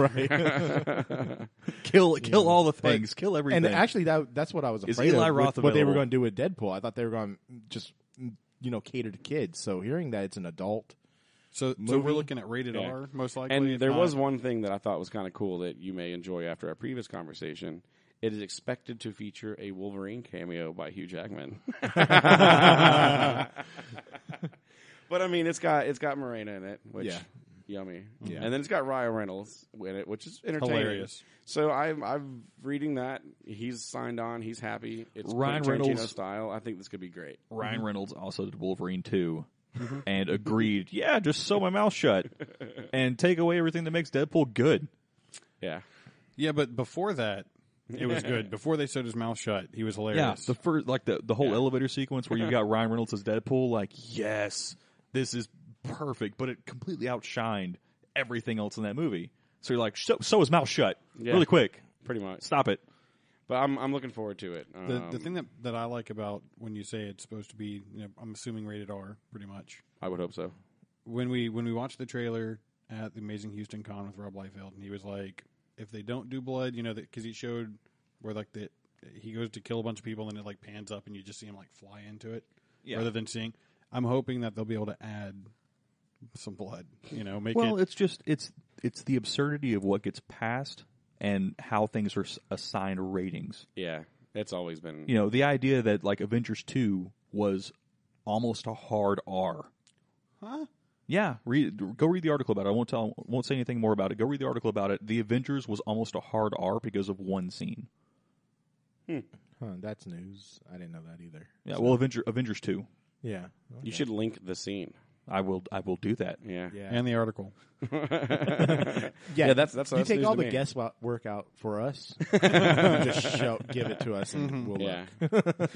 Kill all the things. Kill everything. And actually, that's what I was Is afraid Eli of. Roth What they were available? going to do with Deadpool, I thought they were going to just cater to kids. So hearing that it's an adult, So we're looking at rated Yeah. R most likely. and if there not- was one thing that I thought was kind of cool that you may enjoy after our previous conversation. It is expected to feature a Wolverine cameo by Hugh Jackman. But I mean, it's got Morena in it, which Yeah. yummy. Yeah. And then it's got Ryan Reynolds in it, which is entertaining. hilarious. So I'm reading that. He's signed on. He's happy. It's Ryan Tarantino Reynolds- style. I think this could be great. Ryan Reynolds also did Wolverine 2 and agreed, yeah, just sew my mouth shut and take away everything that makes Deadpool good. Yeah. Yeah, but before that, it was good. Before they sewed his mouth shut, he was Yeah, hilarious. the first, like the whole elevator sequence where you got Ryan Reynolds as Deadpool, like, yes, this is perfect, but it completely outshined everything else in that movie. So you're like, sew his mouth shut Yeah. really quick. Pretty much. Stop it. But I'm looking forward to it. The thing that I like about when you say it's supposed to be, I'm assuming rated R, pretty much. I would hope so. When we watched the trailer at the Amazing Houston Con with Rob Liefeld, and he was like, if they don't do blood, because he showed where he goes to kill a bunch of people, and then it like pans up, and you just see him like fly into it, rather than seeing. I'm hoping that they'll be able to add some blood. Make Well, it. it's just it's the absurdity of what gets passed and how things are assigned ratings. Yeah. It's always been. The idea that like Avengers 2 was almost a hard R. Huh? Yeah, go read the article about it. I won't say anything more about it. Go read the article about it. The Avengers was almost a hard R because of one scene. that's news. I didn't know that either. Yeah, So- well, Avengers 2. yeah, You should link the scene. I will do that. Yeah. yeah, And the article. Yeah, that's you that's take news all to the me. guesswork out for us. Just give it to us, and we'll Yeah. look.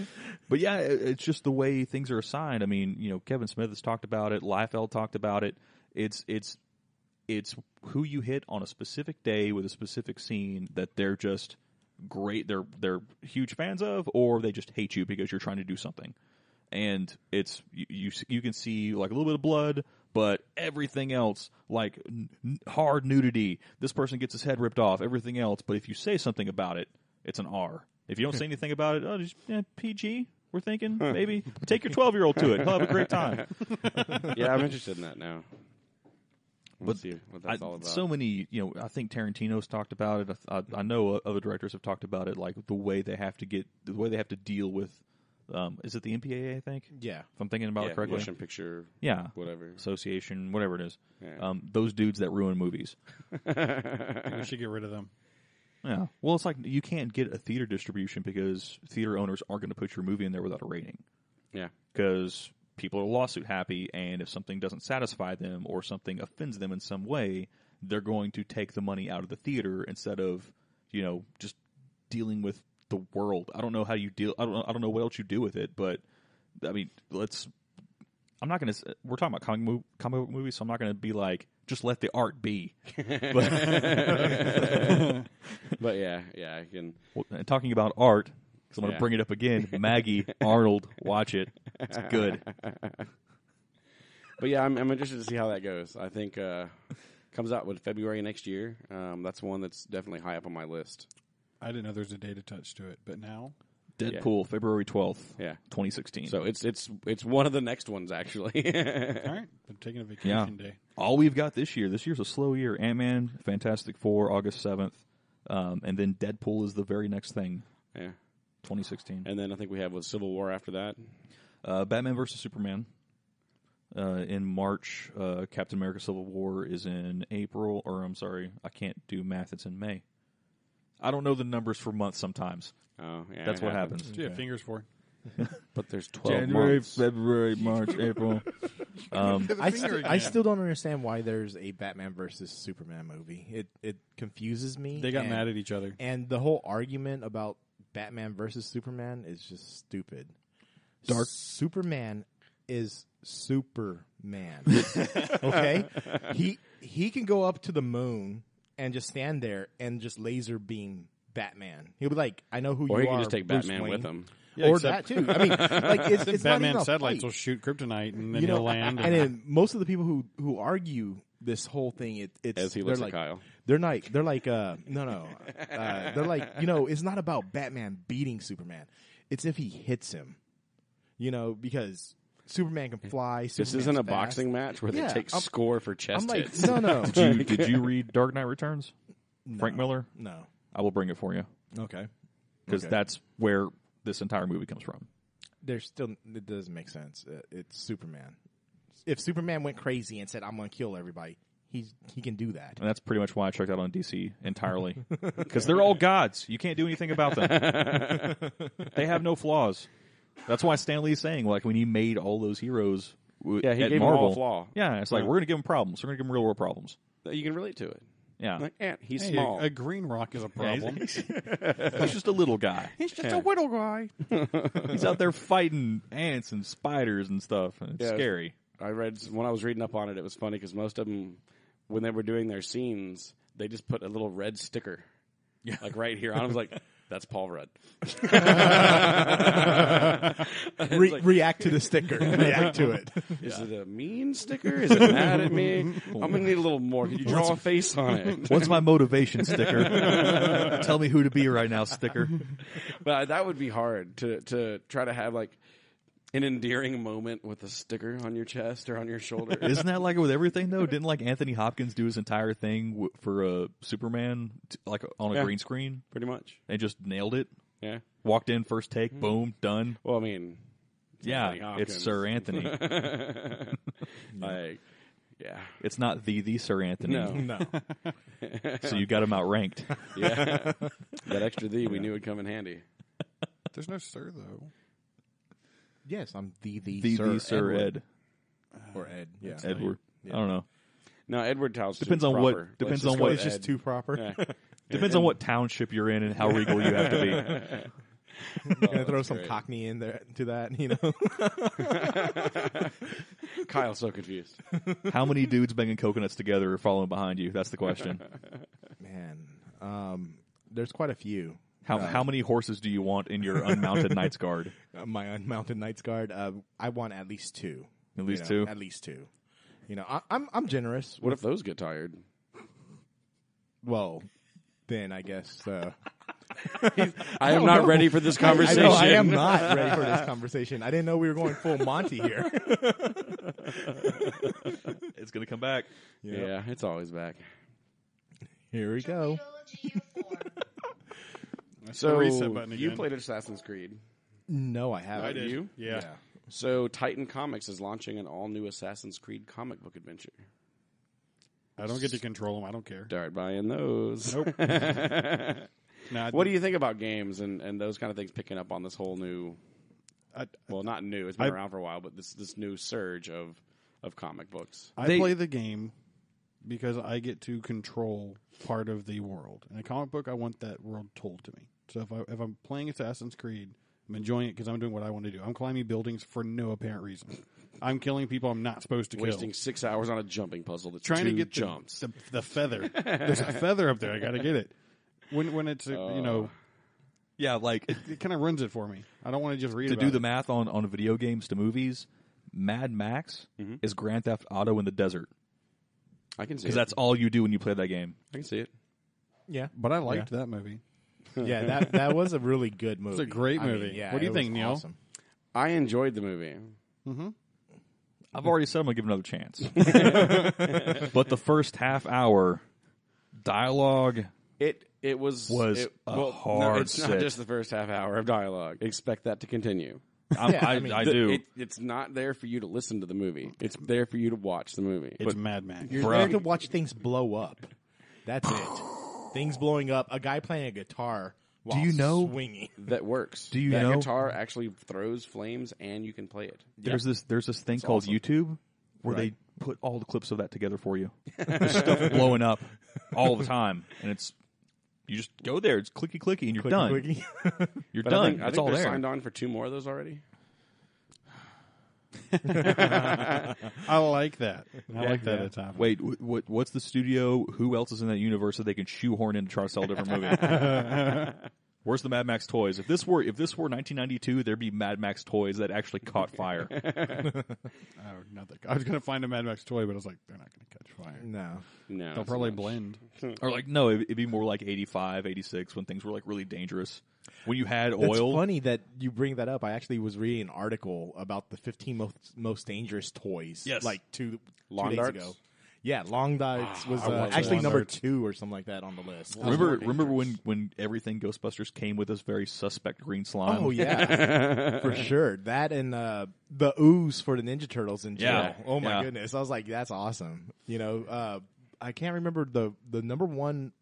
But yeah, it's just the way things are assigned. I mean, Kevin Smith has talked about it. Liefeld talked about it. It's who you hit on a specific day with a specific scene that they're just great. They're huge fans of, or they just hate you because you're trying to do something. And it's you can see like a little bit of blood, but everything else like hard nudity. This person gets his head ripped off. Everything else, but if you say something about it, it's an R. If you don't say anything about it, just PG. We're thinking maybe take your 12-year-old to it. He'll have a great time. Yeah, I'm interested in that now. Let's But see what that's all about. So many, I think Tarantino's talked about it. I know other directors have talked about it, like the way they have to deal with. Is it the MPAA? I think. Yeah, If I'm thinking about it correctly. Motion picture, Yeah. whatever. Association, whatever it is. Yeah. Those dudes that ruin movies. We should get rid of them. Yeah. Well, it's like you can't get a theater distribution because theater owners aren't going to put your movie in there without a rating. Yeah. Because people are lawsuit happy, and if something doesn't satisfy them or something offends them in some way, they're going to take the money out of the theater instead of, just dealing with the world. I don't know how you deal. I don't know what else you do with it, but I mean, I'm not going to. We're talking about comic book movies, so I'm not going to be like, just let the art be. But, But yeah, I can. and talking about art, because I'm going to Yeah. bring it up again. Maggie Arnold, watch it. It's good. But yeah, I'm interested to see how that goes. I think comes out with February next year. That's one that's definitely high up on my list. I didn't know there was a data touch to it, but now Deadpool, February 12th, Yeah. 2016. So it's one of the next ones actually. all right, I'm taking a vacation day. All we've got this year. This year's a slow year. Ant-Man, Fantastic Four, August 7th. And then Deadpool is the very next thing, Yeah. 2016. And then I think we have Civil War after that. Batman vs. Superman in March. Captain America Civil War is in April. Or, I'm sorry, I can't do math. It's in May. I don't know the numbers for months sometimes. Oh, yeah. That's it what happens. Do you have fingers for? But there's 12 January, months. February, March, April. I still don't understand why there's a Batman versus Superman movie. It confuses me. They got and- mad at each other. And the whole argument about Batman versus Superman is just stupid. Dark Superman is Superman. Okay? He can go up to the moon and just stand there and just laser beam Batman. He'll be like, I know who Or you he are. can just take Bruce Batman Wayne. with him. Yeah, or except- that too. I mean, like it's not even Batman a satellites fight. will shoot kryptonite and then You know, he'll land. and then most of the people who argue this whole thing, it's As he they're looks like, at Kyle. they're like no, they're like, it's not about Batman beating Superman. It's if he hits him, because Superman can fly. This Superman's isn't a fast. boxing match where Yeah, they take I'm- score for I'm chest like, hits. no. Did you read Dark Knight Returns? Frank Miller? No. I will bring it for you Okay. because that's where this entire movie comes from. It doesn't make sense. It's Superman. If Superman went crazy and said, "I'm going to kill everybody," he can do that. And that's pretty much why I checked out on DC entirely. Because they're all gods. You can't do anything about them. They have no flaws. That's why Stan Lee's saying, like, when he made all those heroes Yeah, he at gave them Marvel, all a flaw. Yeah, it's like, we're going to give them problems. We're going to give them real world problems. You can relate to it. Yeah. Like, Ant, he's Hey, small. a green rock is a problem. He's just a little guy. He's just a little guy. He's out there fighting ants and spiders and stuff. And it's Yeah. scary. I read when I was reading up on it. It was funny because most of them, when they were doing their scenes, they just put a little red sticker, like right here. I was like, "That's Paul Rudd." React to the sticker. React to it. Is it a mean sticker? Is it mad at me? I'm gonna need a little more. Could you draw a face on it? What's my motivation sticker? Tell me who to be right now, sticker. But that would be hard to try to have like an endearing moment with a sticker on your chest or on your shoulder. Isn't that like it with everything, though? Didn't like Anthony Hopkins do his entire thing for Superman, like on a green screen, Pretty much. and just nailed it? Yeah. Walked in, first take, boom, done. Well, I mean, Yeah, Anthony Hopkins. it's Sir Anthony. Like, yeah. It's not the Sir Anthony. No. No. So you got him outranked. Yeah. That extra "the" we knew would come in handy. There's no sir though. Yes, I'm the Sir Edward. Ed. Or Ed. Yeah. Edward. Yeah. I don't know. No, Edward Tow's Depends too on what- proper. depends Let's just on go what- with It's just Ed. too proper. Yeah. Depends on what township you're in and how regal you have to be. Gonna throw some great. Cockney in there to that, Kyle's so confused. How many dudes banging coconuts together are following behind you? That's the question. Man, there's quite a few. How many horses do you want in your unmounted Knight's Guard? My unmounted Knight's Guard. I want at least two. At least two? At least two. I'm generous. What if those get tired? Well, then I guess. I am not ready for this conversation. I am not ready for this conversation. I didn't know we were going full Monty here. It's going to come back. Yeah, it's always back. Here we go. Trilogy of 4. That's So the reset button you again. played Assassin's Creed. No, I haven't. I did. You? Yeah. So Titan Comics is launching an all-new Assassin's Creed comic book adventure. I don't get to control them. I don't care. Start buying those. Nope. Nah, What do you think about games and those kind of things picking up on this whole new? I Well, not new. It's been around for a while, but this new surge of comic books. play the game because I get to control part of the world. In a comic book, I want that world told to me. So if I'm playing Assassin's Creed, I'm enjoying it because I'm doing what I want to do. I'm climbing buildings for no apparent reason. I'm killing people I'm not supposed to Wasting kill. 6 hours on a jumping puzzle that's Trying two to get jumps. the feather. There's a feather up there. I got to get it. When it's Yeah, like it kind of ruins it for me. I don't want to just read to about do it. the math on video games to movies, Mad Max is Grand Theft Auto in the desert. I can see Because it. that's all you do when you play that game. I can see it. Yeah. But I liked that movie. Yeah, that was a really good movie. It's a great I mean, movie. yeah, What do you it was think, Neil? awesome. I enjoyed the movie. I've already said I'm going to give it another chance. But the first half hour, dialogue, It was a hard it's not sit. just the first half hour of dialogue. Expect that to continue. I do. It's not there for you to listen to the movie. It's there for you to watch the movie. It's Mad Max. You're there to watch things blow up. That's it. Things blowing up. A guy playing a guitar while you know- swinging? That works. Do you that know- guitar actually throws flames and you can play it? There's this thing It's called awesome. YouTube where Right. they put all the clips of that together for you. There's stuff blowing up all the time, and you just go there. It's clicky clicky, and you're done. Quickie. You're But done. I think it's all they're there. signed on for 2 more of those already. I like that. I like that it's happening. Wait, what's the studio? Who else is in that universe that they can shoehorn in to try to sell a different movie? Where's the Mad Max toys? If this were 1992, there'd be Mad Max toys that actually caught fire. I was going to find a Mad Max toy, but I was like, they're not going to catch fire. No. No, They'll it's probably much. blend. Or like, no, it'd be more like 85, 86 when things were like really dangerous. When you had It's oil. funny that you bring that up. I actually was reading an article about the 15 most dangerous toys. Yes. Like two Lawn days darts? ago. Yeah, long darts was I watched actually lawn number darts. 2 or something like that on the list. Remember when everything Ghostbusters came with this very suspect green slime? Oh yeah, for sure. That and the ooze for the Ninja Turtles in jail. Yeah. Oh my Yeah. goodness, I was like, that's awesome. You know, I can't remember the number one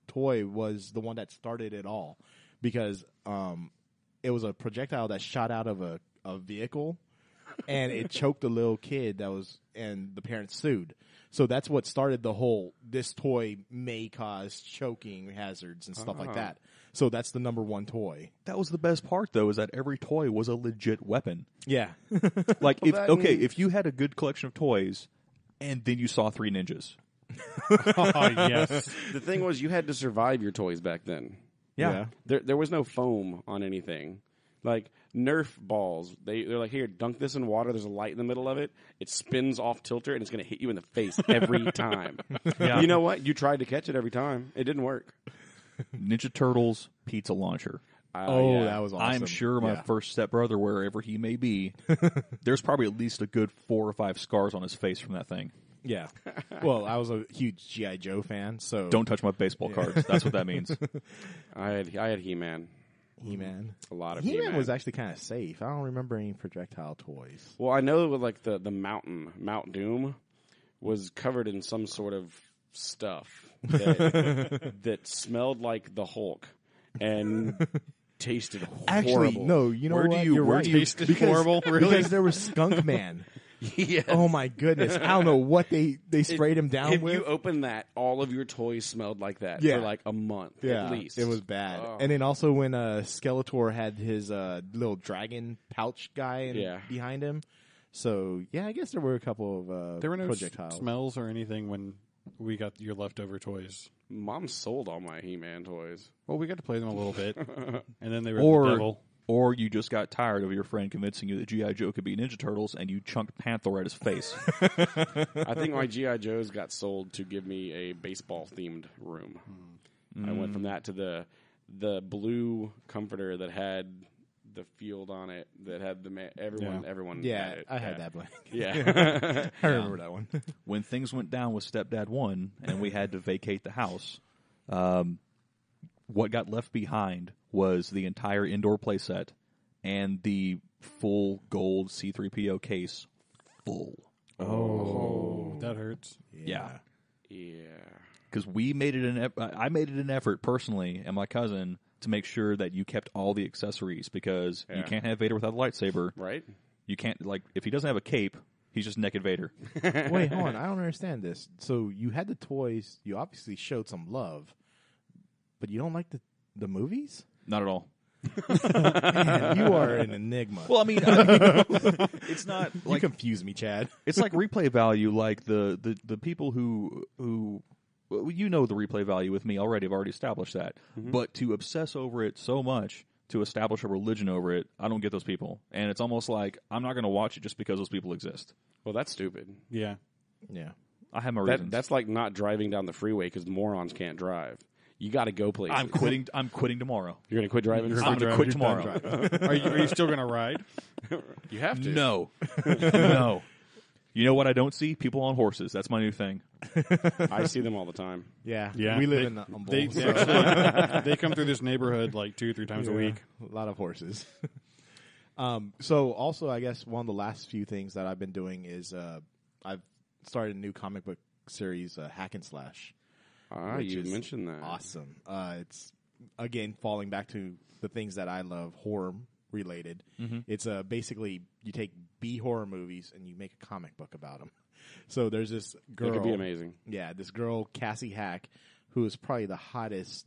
toy was the one that started it all because it was a projectile that shot out of a vehicle and it choked a little kid and the parents sued. So that's what started the whole, this toy may cause choking hazards and stuff like that. So that's the number one toy. That was the best part, though, is that every toy was a legit weapon. Yeah. Like, that means- if you had a good collection of toys, and then you saw Three Ninjas. Oh, yes. The thing was, you had to survive your toys back then. Yeah. There was no foam on anything. Like Nerf balls, they're like, here, dunk this in water. There's a light in the middle of it. It spins off tilter, and it's going to hit you in the face every time. Yeah. You know what? You tried to catch it every time. It didn't work. Ninja Turtles pizza launcher. Oh, that was awesome. I'm sure my Yeah. first stepbrother, wherever he may be, there's probably at least a good 4 or 5 scars on his face from that thing. Yeah. Well, I was a huge G.I. Joe fan, so Don't touch my baseball cards. That's what that means. I had He-Man. He-Man. A lot of He-Man He-Man. was actually kind of safe. I don't remember any projectile toys. Well, I know with like the Mount Doom was covered in some sort of stuff that smelled like the Hulk and tasted horrible. Actually, no. You know Where do what? you- You're where right. do you- Tasted horrible, really? Because there was Skunk Man. Yes. Oh my goodness! I don't know what they sprayed him down If with. you open that, all of your toys smelled like that Yeah. for like a month yeah, at least. it was bad. Oh. And then also when Skeletor had his little dragon pouch guy Yeah. behind him. So yeah, I guess there were a couple of There were no projectiles. smells or anything when we got your leftover toys. Mom sold all my He-Man toys. Well, we got to play them a little bit, and then they were the devil. Or you just got tired of your friend convincing you that G.I. Joe could be Ninja Turtles, and you chunked Panther at his face. I think my G.I. Joes got sold to give me a baseball-themed room. I went from that to the blue comforter that had the field on it, that had everyone Yeah, had it. I had that blank. Yeah. I remember that one. When things went down with Stepdad 1, and we had to vacate the house, what got left behind was the entire indoor playset and the full gold C-3PO case full. Oh, that hurts. Yeah. Yeah. Because we made it I made it an effort personally and my cousin to make sure that you kept all the accessories because you Yeah. can't have Vader without a lightsaber. Right? You can't, like, if he doesn't have a cape, he's just naked Vader. Wait, hold on. I don't understand this. So you had the toys. You obviously showed some love, but you don't like the movies? Not at all. Man, you are an enigma. Well, I mean it's not you like confuse me, Chad. it's like replay value. Like the people who well, you know the replay value with me already. I've already established that. But to obsess over it so much, to establish a religion over it, I don't get those people. And it's almost like I'm not going to watch it just because those people exist. Well, that's stupid. Yeah. Yeah. I have my reasons. That's like not driving down the freeway because morons can't drive. You got to go places. I'm quitting. I'm quitting tomorrow. You're going to quit driving? I'm going to quit tomorrow. Are you still going to ride? You have to. No, no. You know what I don't see? People on horses. That's my new thing. I see them all the time. Yeah. Yeah. We live They- in Humboldt. They so actually they come through this neighborhood like 2-3 times a week. a lot of horses. So also, I guess one of the last few things that I've been doing is I've started a new comic book series, Hack and Slash. Ah, which you is mentioned that. Awesome. It's again, falling back to the things that I love, horror related. It's basically you take B horror movies and you make a comic book about them. So there's this girl. It could be amazing. Yeah, this girl, Cassie Hack, who is probably the hottest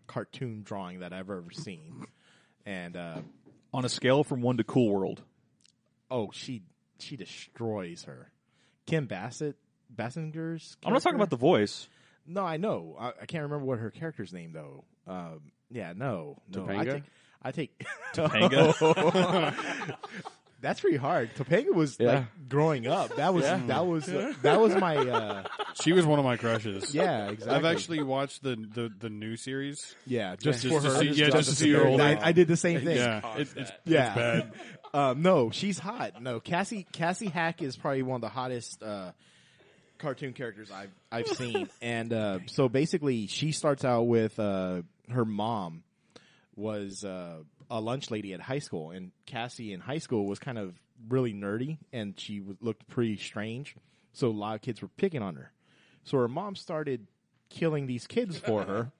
cartoon drawing that I've ever seen. And On a scale from 1 to Cool World. oh, she destroys her. Kim Basinger's I'm not talking about the voice. No, I know. I can't remember what her character's name though. No. Topanga? I take Topanga? That's pretty hard. Topanga was like growing up. That was my She was one of my crushes. yeah, exactly. I've actually watched the new series. yeah, just Just for to her. see- yeah, just to see her older. I did the same thing. Yeah, it's Yeah. bad. No, she's hot. No, Cassie Hack is probably one of the hottest cartoon characters I've seen. And so basically, she starts out with her mom was a lunch lady at high school, and Cassie in high school was kind of really nerdy, and she looked pretty strange. So a lot of kids were picking on her. So her mom started killing these kids for her.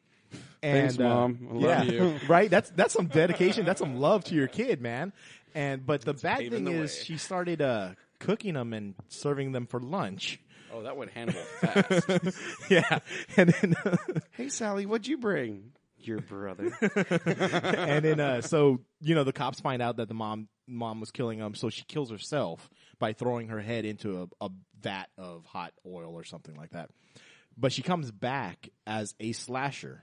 And, Thanks, Mom. I love you. Right? That's some dedication. That's some love to your kid, man. But the bad paving thing the is way. she started cooking them and serving them for lunch. Oh, that went Hannibal fast. Yeah. And then Hey, Sally, what'd you bring? Your brother. so the cops find out that the mom was killing them, so she kills herself by throwing her head into a vat of hot oil or something like that. But she comes back as a slasher.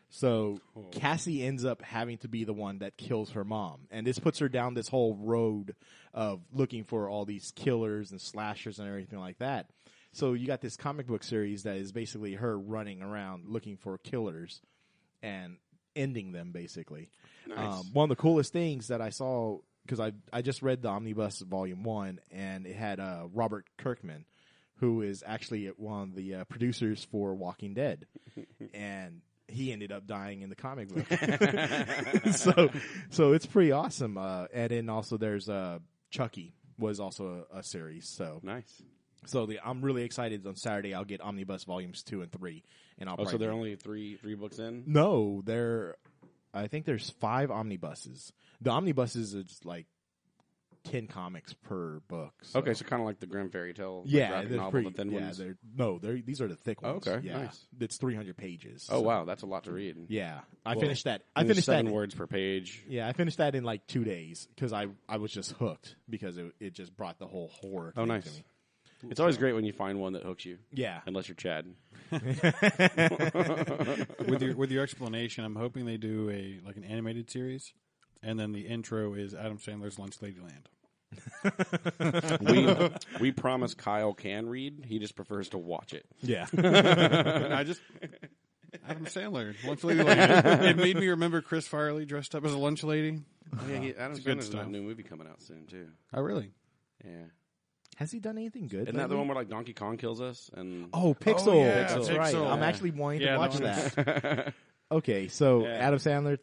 So Cassie ends up having to be the one that kills her mom. And this puts her down this whole road of looking for all these killers and slashers and everything like that. So you got this comic book series that is basically her running around looking for killers and ending them, basically. Nice. One of the coolest things that I saw, because I just read the Omnibus Volume 1, and it had Robert Kirkman, who is actually one of the producers for Walking Dead. And he ended up dying in the comic book. so it's pretty awesome. And then also there's Chucky was also a series. So Nice. So I'm really excited. On Saturday, I'll get Omnibus Volumes 2 and 3, and I'll. Oh, so probably they're only three books in? No, I think there's 5 omnibuses. The omnibuses is like 10 comics per book. So. Okay, so kind of like the Grimm fairy tale graphic they're novel, pretty. the thin ones. These are the thick ones. Okay, yeah. nice. It's 300 pages. Oh, so. wow, that's a lot to read. Yeah, I Well, finished that. And there's 7 words per page. Yeah, I finished that in like 2 days because I was just hooked because it just brought the whole horror. Oh, thing nice. To me. It's always great when you find one that hooks you. Yeah. Unless you're Chad. With your explanation, I'm hoping they do an animated series, and then the intro is Adam Sandler's Lunch Ladyland. We promise Kyle can read. He just prefers to watch it. Yeah. Adam Sandler, Lunch Ladyland. It made me remember Chris Farley dressed up as a lunch lady. Oh, yeah, Adam good Sandler's got stuff. a new movie coming out soon, too. Oh, really? Yeah. Has he done anything good? Isn't that the lately? one where like Donkey Kong kills us? And Oh, Pixel. Oh, yeah, That's right. Pixel. I'm actually wanting to Yeah, watch that that. Okay, so Yeah. Adam Sandler,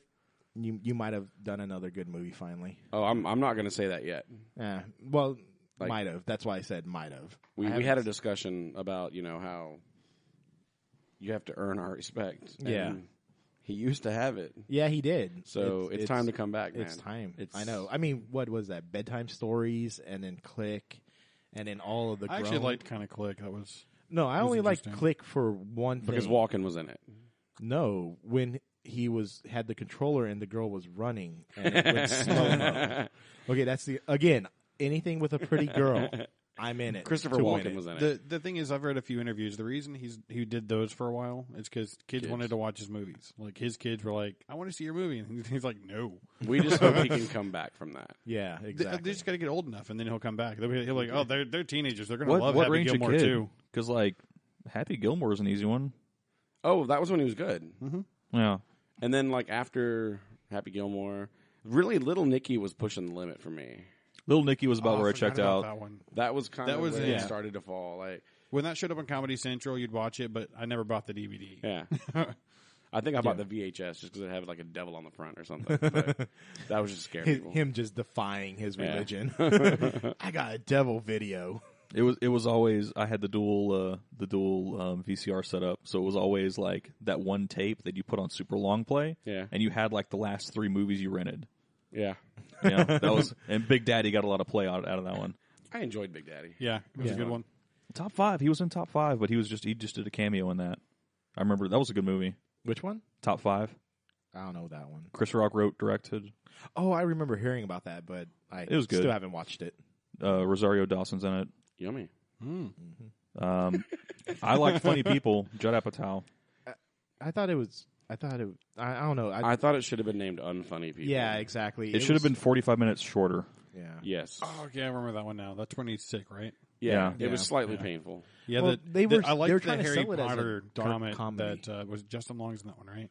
you might have done another good movie finally. Oh, I'm not going to say that yet. Yeah, well, Like- might have. That's why I said might have. We had a discussion about how you have to earn our respect. Yeah. And he used to have it, Yeah, he did. so it's time to come back, man. It's time. It's- I know. I mean, what was that? Bedtime Stories, and then Click, and then all of the. I actually Grown- liked kind of Click. That was No, I was only liked interesting. Click for one thing. because Walken was in it. No, when he had the controller and the girl was running and it went slow-mo. Okay, that's anything with a pretty girl, I'm in it. Christopher to win Walken it. was in it. the thing is, I've read a few interviews. The reason he did those for a while is because kids wanted to watch his movies. Like his kids were like, "I want to see your movie," and he's like, "No." We just hope he can come back from that. Yeah, They exactly. just got to get old enough, and then he'll come back. He'll be like, "Oh, they're teenagers. They're gonna love What Happy range of Gilmore kid? too." Because Happy Gilmore is an easy one. Oh, that was when he was good. Yeah. And then like after Happy Gilmore, really Little Nicky was pushing the limit for me. Little Nicky was about Oh, where I forgot checked about out. that one. That was kind That of was where it. it started to fall. Like, When that showed up on Comedy Central, you'd watch it, but I never bought the DVD. yeah. I think I bought the VHS just because it had like a devil on the front or something. But that was just scaring people. Him just defying his Yeah. religion. I got a devil video. It was always I had the dual VCR set up, so it was always like that one tape that you put on super long play, Yeah. and you had like the last 3 movies you rented. Yeah. You know, that was and Big Daddy got a lot of play out of that one. I enjoyed Big Daddy. Yeah, it was a good one. Top 5, he was in top 5, but he just did a cameo in that. I remember that was a good movie. Which one? Top 5. I don't know that one. Chris Rock wrote, directed. Oh, I remember hearing about that, but It was good. Still haven't watched it. Rosario Dawson's in it. Yummy. I like Funny People. Judd Apatow. I thought it was. I don't know. I thought it should have been named Unfunny People. Yeah, exactly. It should have been 45 minutes shorter. Yeah. Yes. Oh, okay, I remember that one now. That's when he's sick, right? Yeah. Yeah. It was slightly painful. Yeah, Well, they were. I like they were the trying to Harry sell it as a Potter dark comment comedy. that was Justin Long's in that one, right?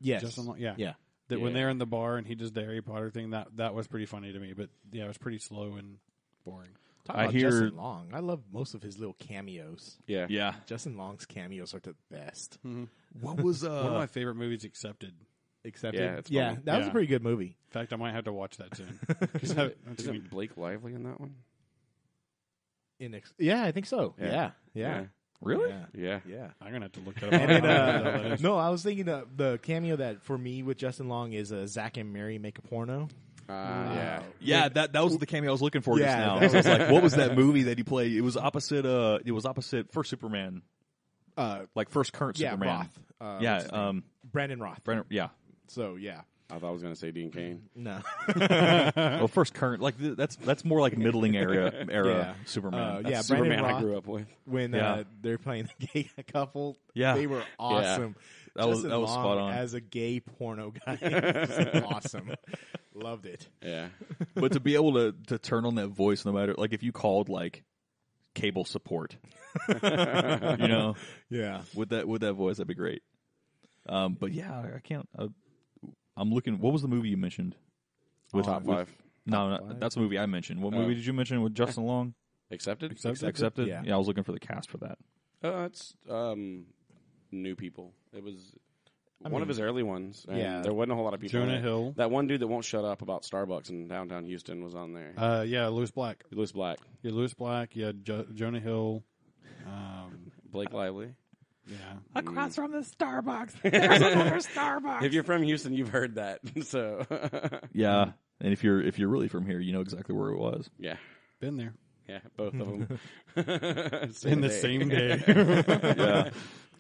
Yes. Justin Long, yeah. Yeah. That when Yeah. they're in the bar and he does the Harry Potter thing, that was pretty funny to me. But yeah, it was pretty slow and boring. Talk I about hear- Justin Long. I love most of his little cameos. Yeah. Yeah. Justin Long's cameos are the best. What was One of my favorite movies, Accepted. Except Yeah, it's yeah, funny. that was a Yeah. pretty good movie. In fact, I might have to watch that soon. 'Cause I haven't seen Isn't Blake Lively in that one? Yeah, I think so. Yeah. Yeah. Really? Yeah. Yeah. Yeah. I'm gonna have to look that up. And I don't know what then, that is. no, I was thinking the cameo that for me with Justin Long is Zach and Mary make a porno. Yeah. Yeah, that was the cameo I was looking for just Yeah, now. that I was like, what was that movie that he played? It was opposite first Superman, like first current Yeah, Superman. Roth. What's Yeah, his name? Brandon Roth. Yeah. So yeah, I thought I was going to say Dean Cain. no, Well, first current, like that's more like middling era Yeah. Superman. yeah, Superman Brandon I Roth. grew up with. When Yeah. they're playing the gay couple, Yeah. they were awesome. That was Justin Long spot on. as a gay porno guy. was awesome. Loved it. Yeah. But to be able to turn on that voice, no matter like if you called like cable support, you know, Yeah. with that voice, that'd be great. But yeah, I can't. I'm looking. What was the movie you mentioned? With top 5. No, five? that's the movie I mentioned. What Oh. movie did you mention with Justin Long? Accepted? Accepted. Yeah. I was looking for the cast for that. It's new people. It was one of his early ones. And Yeah. there wasn't a whole lot of people. in Jonah it. Hill. That one dude that won't shut up about Starbucks in downtown Houston was on there. Yeah, Lewis Black. Lewis Black, Yeah, Lewis Black. Yeah, Jonah Hill. Blake Lively. Yeah. Across from the Starbucks. If you're from Houston, you've heard that. So Yeah, and if you're really from here, you know exactly where it was. yeah, Been there. yeah, both of them In the same day. Yeah,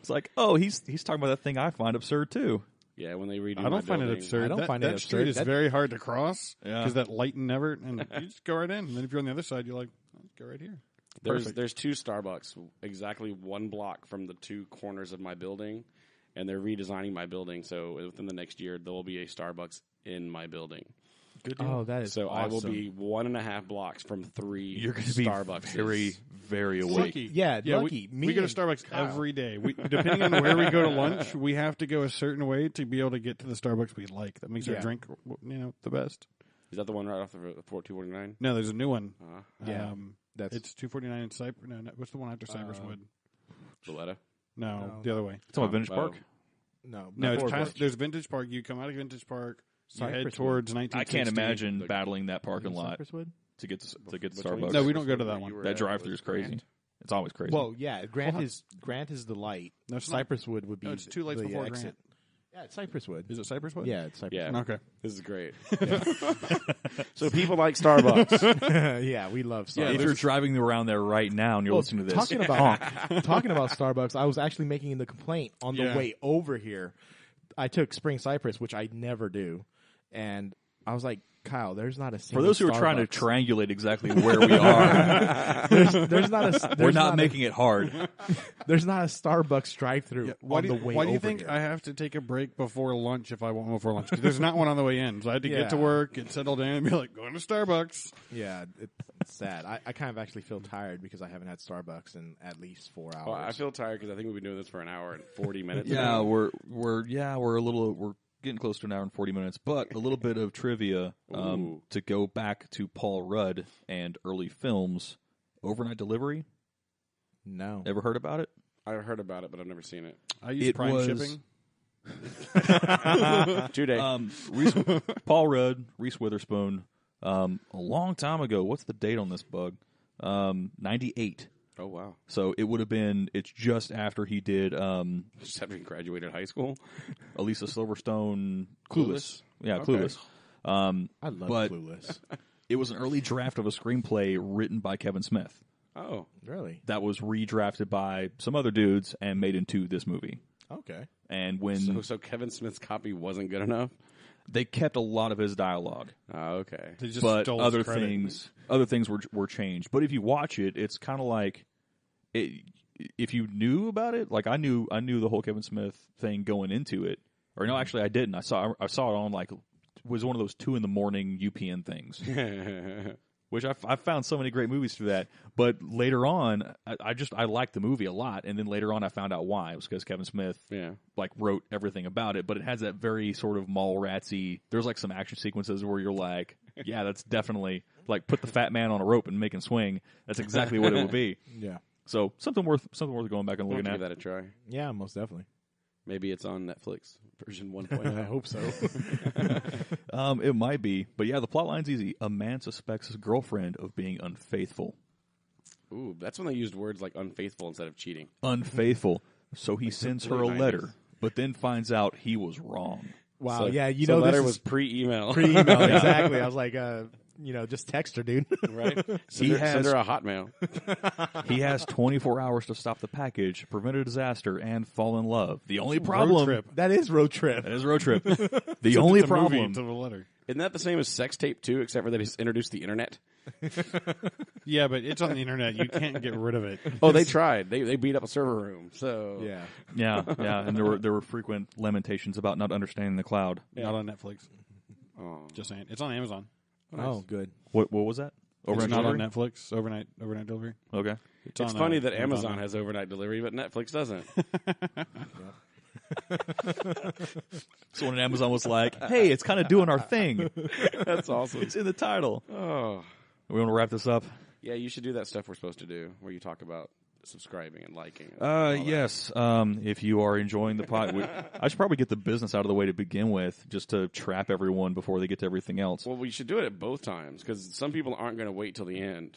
it's like, oh, he's talking about that thing I find absurd too. Yeah, when they redo. I my don't find it building. absurd. I don't that, find it that street absurd. is That- very hard to cross Yeah. because that light and never, and you just go right in. And then if you're on the other side, you're like, let's go right here. There's 2 Starbucks exactly 1 block from the 2 corners of my building, and they're redesigning my building. So within the next year, there will be a Starbucks in my building. Good deal. Oh, that is So awesome. I will be 1.5 blocks from 3 You're going to be Starbucks. very, very awake. Lucky. Yeah, We lucky. Me go to and Starbucks Kyle. every day. Depending on where we go to lunch, we have to go a certain way to be able to get to the Starbucks we like. That makes our Yeah. drink, the best. Is that the one right off the 249? No, there's a new one. Yeah, that's It's 249 in Cypress. No, what's the one after Cypress Wood? Valletta? No, No. the other way. It's on Vintage Oh. Park. no, No, it's before past. Bush. There's Vintage Park. You come out of Vintage Park. You head Cypress towards I 1960. can't imagine The- battling that parking lot Cypress Wood? to get to Which Starbucks. one? No, we don't go to that Where one. you were That at drive-through was is crazy. Grant. It's always crazy. Well, yeah, Grant is the light. No, it's not. Cypress Wood would be. No, it's 2 lights the before exit. Grant. Yeah, it's Cypress Wood. Is it Cypress Wood? Yeah, it's Cypress. Yeah. Okay. This is great. So people like Starbucks. Wood. Yeah, we love Starbucks. if you're driving around there right now and you're Well, listening to this, talking about talking about Starbucks, I was actually making the complaint on the Yeah. way over here. I took Spring Cypress, which I never do, and I was like, Kyle, there's not a for single those who are trying to Starbucks. triangulate exactly where we are, there's not a we're there's not a- making it hard. there's not a Starbucks drive-through Why on do the you, way why do you over think here. I have to take a break before lunch if I want one before lunch? 'Cause there's not one on the way in. So I had to get to Yeah. work, get settled in, and be like, going to Starbucks. Yeah, it's sad. I kind of actually feel tired because I haven't had Starbucks in at least 4 hours. Well, I feel tired because I think we've been doing this for an hour and 40 minutes. Yeah, now. we're getting close to an hour and 40 minutes, but a little bit of trivia Ooh. to go back to Paul Rudd and early films. Overnight Delivery. no. Ever heard about it? I've heard about it, but I've never seen it. I use It Prime was- shipping. 2 days. Paul Rudd, Reese Witherspoon. A long time ago. What's the date on this bug? 98. Oh wow! So it would have been. It's just after he did Just after he graduated high school. Elisa Silverstone, Clueless. Yeah, Okay. Clueless. I love But- Clueless. It was an early draft of a screenplay written by Kevin Smith Oh, Really? that was redrafted by some other dudes and made into this movie. Okay. And when so Kevin Smith's copy wasn't good enough. they kept a lot of his dialogue, Oh, okay. They just but stole other his credit. things were changed. But if you watch it, it's kind of like if you knew about it, like I knew the whole Kevin Smith thing going into it. Or no, actually I didn't. I saw it on like was one of those 2 a.m. UPN things. Which I found so many great movies through that. But later on, I liked the movie a lot, and then later on I found out why. It was because Kevin Smith like wrote everything about it. But it has that very sort of Mallratsy. There's like some action sequences where you're like, yeah, that's definitely like put the fat man on a rope and make him swing. That's exactly what it would be. Yeah. So something worth going back and We'll looking give at. that a try. Yeah, most definitely. Maybe it's on Netflix version 1.0. I hope so. It might be, but yeah, the plot line's easy. A man suspects his girlfriend of being unfaithful. Ooh, that's when they used words like unfaithful instead of cheating. Unfaithful. So he sends her a late 90s. letter, but then finds out he was wrong. Wow. So, yeah, you so know, letter this was is pre-email. pre-email. Exactly. I was like, just text her, dude. right? He Send has her a Hotmail. he has 24 hours to stop the package, prevent a disaster, and fall in love. The only Road problem trip. That is road trip. that is road trip. The only It's a movie problem instead of a letter. Isn't that the same as sex tape too, except for that he's introduced the internet? Yeah, but it's on the internet. You can't get rid of it. Oh, they tried. They beat up a server room. So Yeah. yeah, and there were frequent lamentations about not understanding the cloud. Not on Netflix. Oh. Just saying. It's on Amazon. Oh, good. What was that? It's Overnight not on delivery? Netflix. Overnight delivery. Okay. It's on, funny that Amazon. Amazon has overnight delivery, but Netflix doesn't. So when Amazon was like, "Hey, it's kind of doing our thing," That's awesome. it's in the title. Oh, We want to wrap this up. yeah. You should do that stuff we're supposed to do, where you talk about subscribing and liking. And all that. Yes. If you are enjoying the pod, I should probably get the business out of the way to begin with, just to trap everyone before they get to everything else. Well, we should do it at both times because some people aren't going to wait till the end.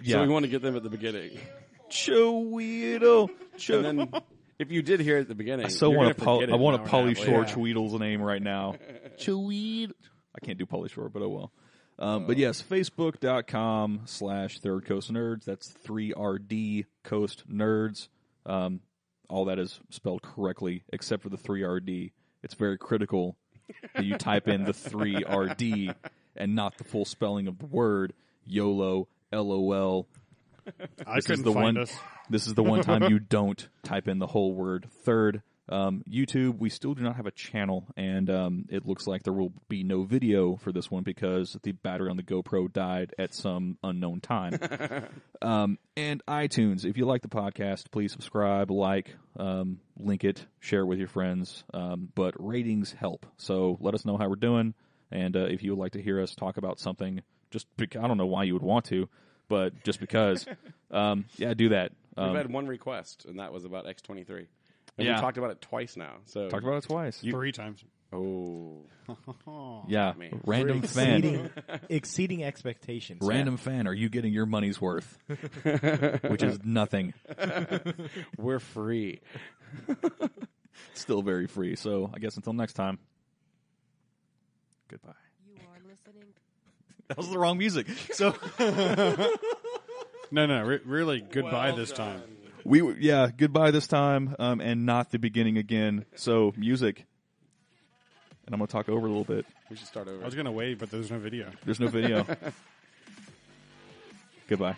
Yeah. So we want to get them at the beginning. Cheweedle. And then if you did hear it at the beginning, So you're want gonna forget it I an want hour to and a Pauly half Shore later. Tweedle's name right now. Cheweed. I can't do Pauly Shore, but oh well. But yes, Facebook.com/Third Coast Nerds. That's 3RD Coast Nerds. All that is spelled correctly, except for the 3RD. It's very critical that you type in the 3RD and not the full spelling of the word. YOLO, LOL. I This is couldn't the find one. us. This is the one time you don't type in the whole word third. YouTube, we still do not have a channel, and it looks like there will be no video for this one because the battery on the GoPro died at some unknown time. And iTunes, if you like the podcast, please subscribe, like, link it, share it with your friends. But ratings help, so let us know how we're doing. And if you would like to hear us talk about something, I don't know why you would want to, but just because, yeah, do that. We've had one request, and that was about X23. And Yeah. we talked about it twice now. So Talked about it twice. 3 times. Oh, Yeah, man. random fan. Exceeding expectations. Random fan, are you getting your money's worth? Which is nothing. we're free. Still very free. So I guess until next time. Goodbye. You are listening. That was the wrong music. So No, really, goodbye this time. goodbye this time, and not the beginning again. So music. And I'm gonna talk over a little bit. We should start over. I was going to wait, but there's no video. There's no video. Goodbye.